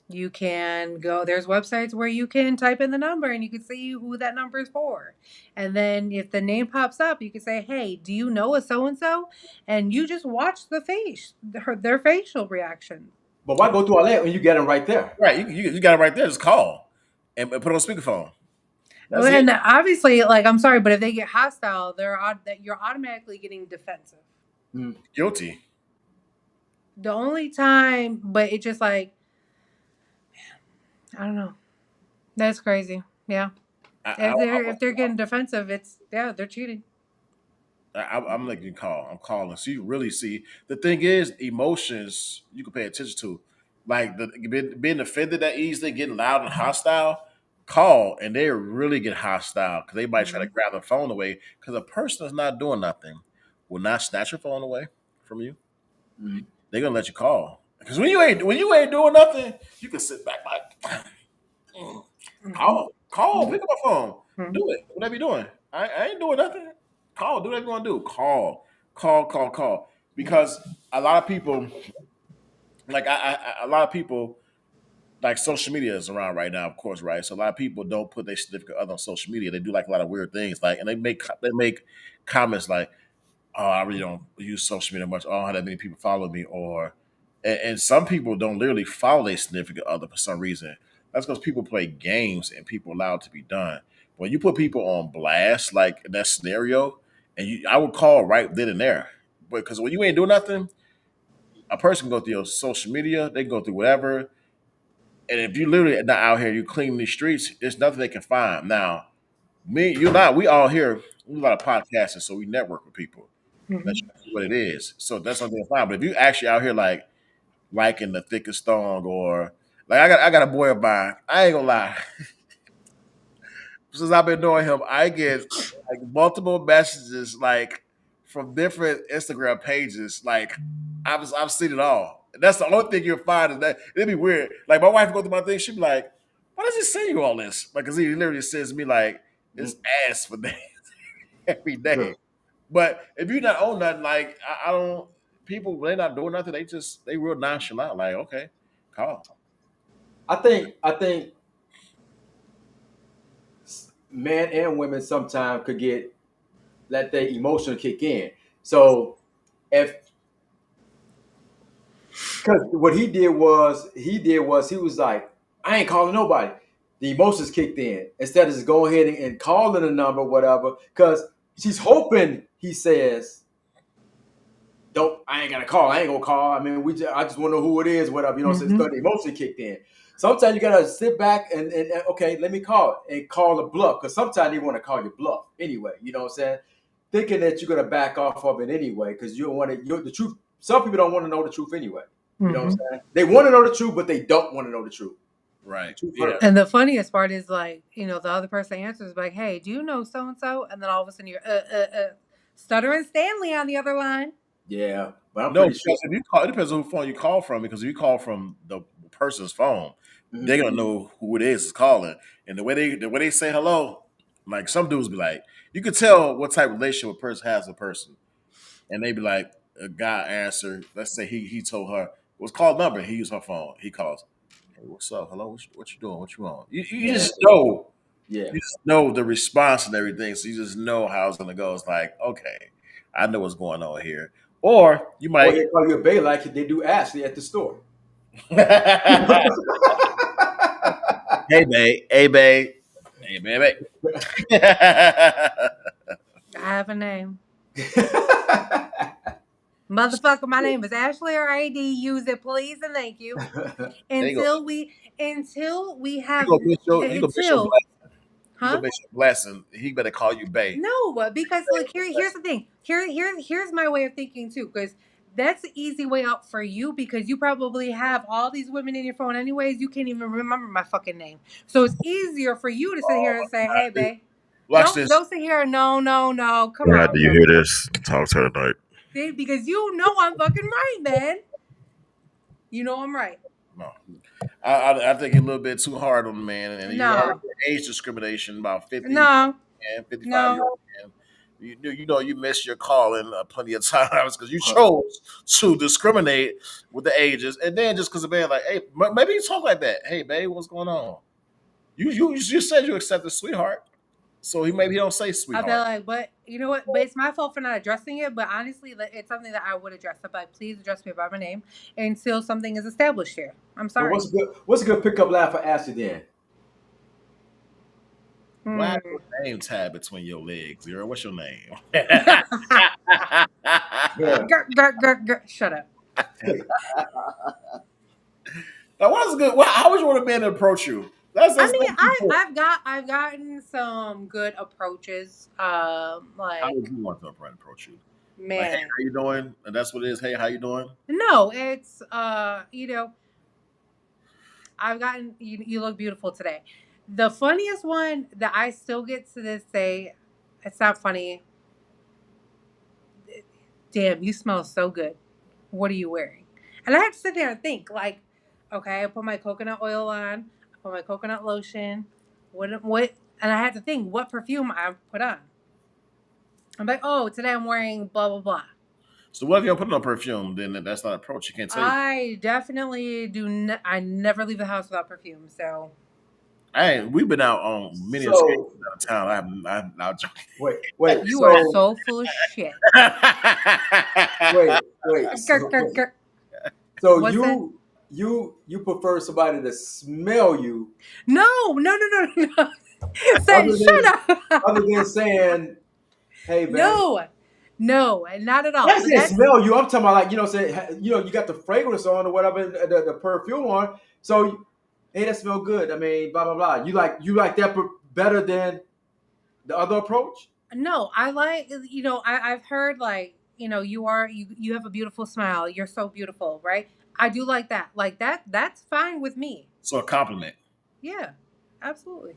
You can go, there's websites where you can type in the number and you can see who that number is for. And then if the name pops up, you can say, hey, do you know a so and so? And you just watch their facial reaction. But why go through all that when you get them right there? Right, you got it right there. Just call and put it on speakerphone. That's it. And obviously, like, I'm sorry, but if they get hostile, that you're automatically getting defensive. Guilty. The only time, but it's just like, I don't know. That's crazy. Yeah. I, I, If they're getting defensive, they're cheating. I'm letting you call. I'm calling. So you really see. The thing is, emotions you can pay attention to, like being offended that easily, getting loud and hostile. Call and they really get hostile because they might try to Mhm. grab the phone away because a person is not doing nothing will not snatch your phone away from you. Mhm. They're gonna let you call because when you ain't doing nothing, you can sit back like Mhm. call, pick up my phone, Mhm. do it. Whatever you doing, I ain't doing nothing. Call, do whatever you want to do. Call. Because a lot of people, like a lot of people, like social media is around right now, of course, right? So a lot of people don't put their significant other on social media. They do like a lot of weird things, like, and they make comments like, "Oh, I really don't use social media much. I don't have that many people follow me," or and some people don't literally follow their significant other for some reason. That's because people play games and people allow it to be done. When you put people on blast, like in that scenario, I would call right then and there. But because when you ain't doing nothing, a person can go through your social media, they can go through whatever, and if you literally not out here, you clean these streets, there's nothing they can find. Now, me, you and I, we all here, we do a lot of podcasting, so we network with people. That's Mhm. what it is. So that's something fine. But if you actually out here like liking the thickest thong or like I got a boy of mine, I ain't gonna lie. Since I've been knowing him, I get like multiple messages like from different Instagram pages. Like I've seen it all. That's the only thing you'll find is that it'd be weird. Like my wife go through my thing, she'd be like, "Why does he send you all this?" Like, cause he literally sends me like Mhm. it's ass for days every day. Sure. But if you not own nothing, like I don't. People they not doing nothing. They real nonchalant. Like okay, call. I think men and women sometimes could let their emotion kick in. So if because what he did was he was like I ain't calling nobody. The emotions kicked in instead of just go ahead and calling the number, whatever, because she's hoping he says, "Don't, I ain't gonna call. I ain't gonna call. I mean, I just want to know who it is, whatever." You know, so Mm-hmm. the emotion kicked in. Sometimes you gotta sit back and okay, let me call it and call a bluff because sometimes they want to call your bluff anyway. You know what I'm saying? Thinking that you're gonna back off of it anyway because you don't want to. The truth. Some people don't want to know the truth anyway. You know what Mm-hmm. I'm saying? They want to know the truth, but they don't want to know the truth. The Right. truth Yeah. hurts. And the funniest part is like, the other person answers like, "Hey, do you know so and so?" And then all of a sudden you're stuttering Stanley on the other line. Yeah, but I'm No, pretty sure. because if you call, it depends on who phone you call from. Because if you call from the person's phone, Mhm. they're gonna know who it is calling, and the way they say hello, like some dudes be like, you could tell what type of relationship a person has with a person, and they be like, a guy answer, let's say he told her what's called number, he used her phone, he calls, hey, what's up, hello, what you doing, what you want, you Yeah, just that's it. know, Yeah. you just know the response and everything, so you just know how it's gonna go. It's like, okay, I know what's going on here, or you Or might. they call you a bay like they do Ashley at the store. Hey, babe. Hey, babe. Hey, baby. I have a name. Motherfucker, my name is Ashley or AD. Use it, please, and thank you. There you go. Until we He have gonna miss your until blessing. He huh? gonna miss your blessing. He better call you babe. No, because look here's the thing. Here's my way of thinking too, because that's the easy way out for you because you probably have all these women in your phone anyways. You can't even remember my fucking name. So it's easier for you to sit Oh here and say, my "Hey, God. babe." Watch this. Don't sit here. No, no, no. Come Yeah, on, do you girl. hear this? Talk to her tonight. See, because you know I'm fucking right, man. You know I'm right. No. I think you're a little bit too hard on the man, and you already No, got age discrimination about 50 no, and 55 year no. old man. You missed your calling plenty of times because you chose to discriminate with the ages, and then just because the man like, hey, maybe you talk like that. Hey, babe, what's going on? You said you accepted sweetheart, so he don't say I feel sweetheart. like, but you know what? But it's my fault for not addressing it. But honestly, like, it's something that I would address. I'm like, please address me by my name until something is established here. I'm But sorry. what's a good pickup line for Ashley then? Why is Hmm. your name tied between your legs, Zero? What's your name? Yeah. Shut up. Now, what is good? How would you want a man to approach you? I That's mean, important. I've gotten some good approaches. How would Like, you want the friend to approach you? Like, hey, man, how you doing? And that's what it is. Hey, how you doing? no, it's I've gotten you look beautiful today. The funniest one that I still get to this day, it's not funny. Damn, you smell so good. What are you wearing? And I have to sit there and think, like, okay, I put my coconut oil on, I put my coconut lotion, what, and I had to think what perfume I put on. I'm like, oh, today I'm wearing blah blah blah. So what if you don't put no perfume? Then that's not approach. You can't tell you. I definitely do. I never leave the house without perfume. So Hey, we've been out on many occasions So out of town. I'm not joking. wait. you are So so full of shit. wait. Grr, So grr, wait. grr. So What's that? you prefer somebody to smell you No, no, no, no, no. Say, other than shut up. saying, "Hey, babe." No, no, not at When all. I But say that's smell you, I'm talking about like say you got the fragrance on or whatever, the perfume on. So hey, that smell good. I mean, blah blah blah. You like that better than the other approach? no. I like I've heard like you have a beautiful smile. You're so beautiful, right? I do like that. Like that. That's fine with me. So a compliment. Yeah, absolutely.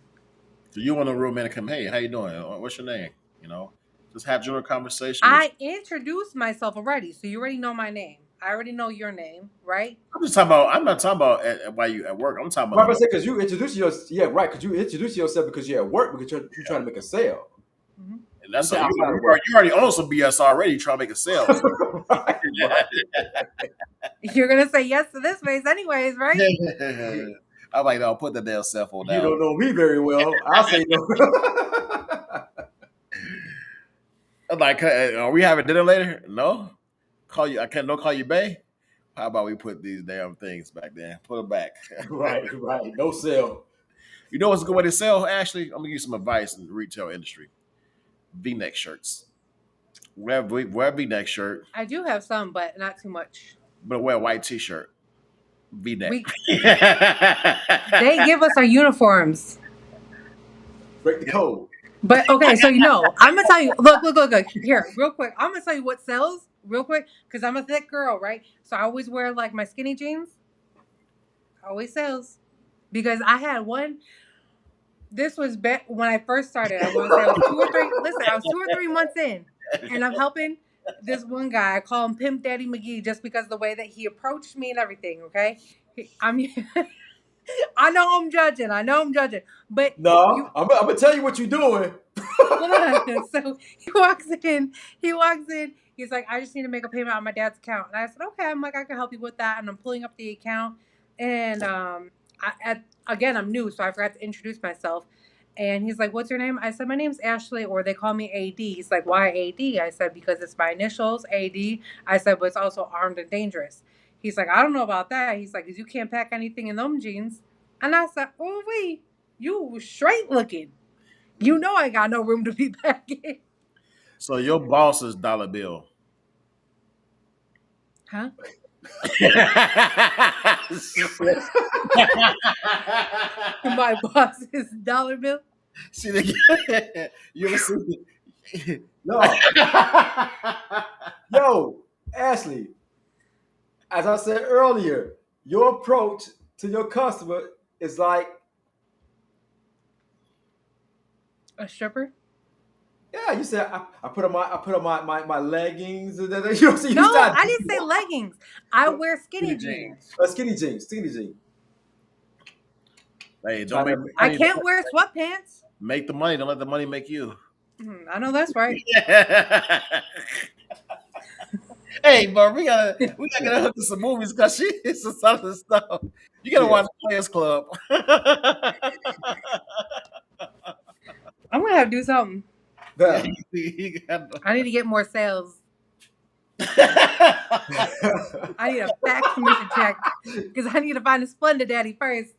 So you want a real man to come, hey, how you doing? What's your name? You know, just have general conversation with you. I introduced myself already, so you already know my name. I already know your name, right? I'm just talking about. I'm not talking about while you at work. I'm talking Right, about but I say because you introduce yourself, yeah, right. Because you introduce yourself because you're at work because you're trying to make a sale. Hmm. and I'm that's saying you. outside of You work. already, you already own some BS already. Trying to make a sale. Right, right. You're gonna say yes to this face, anyways, right? I'm like, no, put the damn cell phone You down. don't know me very well. I'll say no. I'm like, are we having dinner later? No. Call you. I can't. No, call you Bay. How about we put these damn things back there? Put them back. Right. No sale. You know what's a good way to sell? Actually, I'm gonna give you some advice in the retail industry. V-neck shirts. Wear a V-neck shirt, I do have some, but not too much. but wear a white T-shirt. V-neck. We they give us our uniforms. Break the code. But okay, so I'm gonna tell you. Look. Here, real quick. I'm gonna tell you what sells real quick because I'm a thick girl, right? So I always wear like my skinny jeans. Always sells because I had one. This was back when I first started. I want to say I was 2 or 3. Listen, I was 2 or 3 months in, and I'm helping this one guy. I call him Pimp Daddy McGee just because of the way that he approached me and everything. Okay, I mean, I know I'm judging. But No, I'm gonna tell you what you're doing. So he walks in. He's like, I just need to make a payment on my dad's account. And I said, okay. I'm like, I can help you with that. And I'm pulling up the account. And again, I'm new, so I forgot to introduce myself. And he's like, what's your name? I said, my name's Ashley, or they call me AD. He's like, why AD? I said, because it's my initials, AD. I said, but it's also armed and dangerous. He's like, I don't know about that. He's like, because you can't pack anything in them jeans. And I said, oh, wait, you straight looking. You know I got no room to be packing. So your boss is Dollar Bill. Huh? My boss is Dollar Bill. See, you ever see No. Yo, Ashley, as I said earlier, your approach to your customer is like, A stripper? yeah, you said I put on my leggings. You know, so you No, start- I didn't say leggings. I wear skinny jeans. Skinny jeans. Hey, don't make I can't wear sweatpants. make the money. Don't let the money make you. I know that's right. Hey, but we gotta get her hooked to some movies because she is some other stuff. You gotta watch Players Club. I'm gonna have to do something. Yeah. I need to get more sales. Yeah. I need a fat commission check because I need to find a Splendid Daddy first.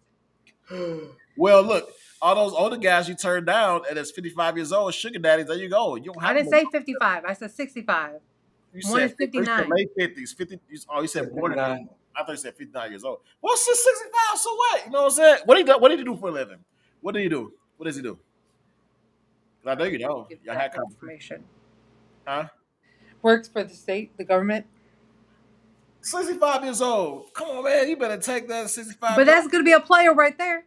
Well, look, all those older guys you turned down and it's 55 years old, sugar daddies. There you go. You don't have I didn't say 55. I said 65. You One is said 59. late 50s. 50. Oh, you said born. 59. I thought you said 59 years old. Well, since 65. So what? You know what I'm saying? What did he do for a living? What did he do? What does he do? I know you know. Give Y'all that had information. huh? Works for the state, the government. 65 years old. Come on, man. You better take that 65. But that's gonna be a player right there.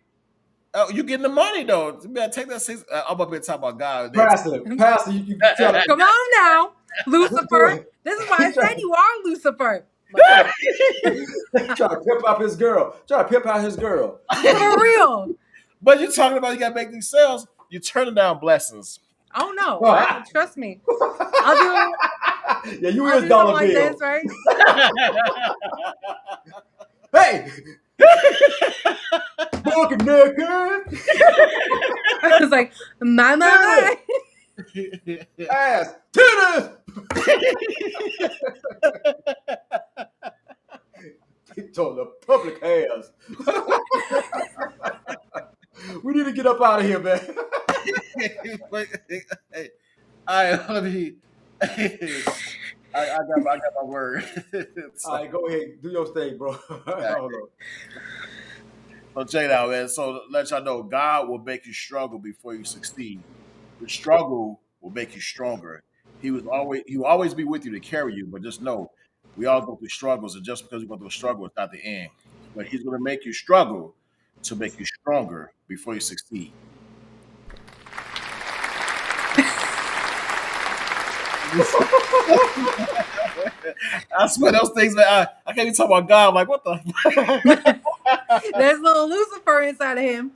Oh, you getting the money though. You better take that 6. I'm up here talking about God. Pastor, you try to Come on now, Lucifer. This is why I said you are Lucifer. try to pimp out his girl. For real. But you're talking about you gotta make these sales. You're turning down blessings. Oh no, trust me. I'll do. Yeah, you I'll is do Dollar something Bill. like this, right? Hey, fucking naked. I was like, my. Ass, titties. He told the public ass. We need to get up out of here, man. Hey, I mean, I got my word. So, All right, go ahead, do your thing, bro. Hold on. so check it out, man. So let y'all know, God will make you struggle before you succeed. The struggle will make you stronger. He will always be with you to carry you. But just know, we all go through struggles, and just because you go through a struggle, it's not the end. But He's going to make you struggle to make you stronger before you succeed. I swear those things, man. I can't even talk about God. I'm like, what the? There's little Lucifer inside of him.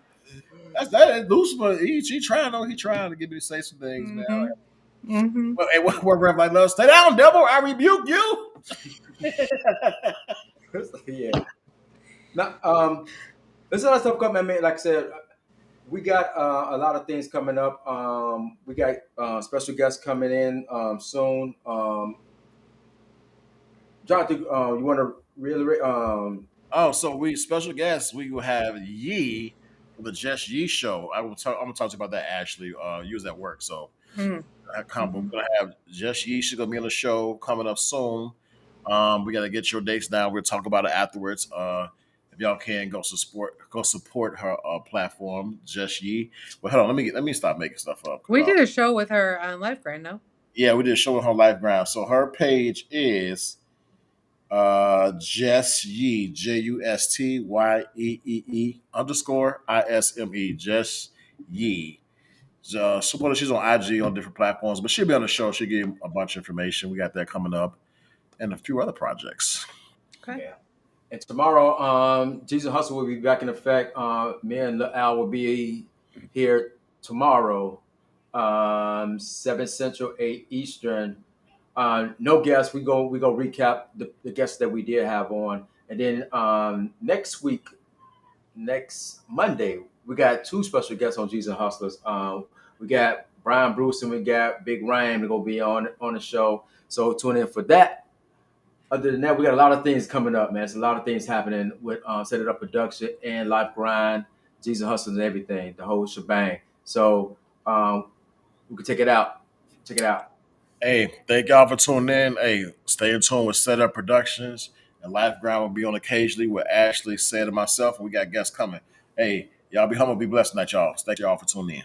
That's Lucifer. He trying to get me to say some things, man. Mm-hmm. Hey, what Rev like love? Stay down, devil! I rebuke you. Yeah. Now, there's a lot of stuff coming, man. Like I said, we got a lot of things coming up. We got special guests coming in soon. Jonathan, you want to really, Oh, so we special guests. We will have Yee for the Just Yee show. I'm gonna talk to you about that. Actually, you was at work, so Mm. we're Mhm. gonna have Just Yee. She's gonna be on the show coming up soon. We gotta get your dates down. We'll talk about it afterwards. If y'all can go support her platform, Just Yee. But hold on, let me stop making stuff up. We did a show with her on LifeGrand, no? Yeah, we did a show on her life ground. So her page is Jess Yee, JUSTYEEE_ISME. Jess Yee. Support her. She's on IG on different platforms, but she'll be on the show. She'll give you a bunch of information. We got that coming up and a few other projects. Okay. yeah. And tomorrow, Jesus Hustle will be back in effect. Me and Al will be here tomorrow, 7 Central, 8 Eastern. No guests. We go recap the guests that we did have on, and then next week, next Monday, we got two special guests on Jesus Hustlers. We got Brian Bruce and we got Big Ryan to go be on the show. So tune in for that. Other than that, we got a lot of things coming up, man. It's a lot of things happening with Set It Up Production and Life Grind, Jesus Hustlers and everything, the whole shebang. So we can check it out. Check it out. Hey, thank y'all for tuning in. Hey, stay in tune with Setup Productions and Life Ground will be on occasionally with Ashley, Said, and myself, and we got guests coming. Hey, y'all be humble, be blessed tonight, y'all. Thank y'all for tuning in.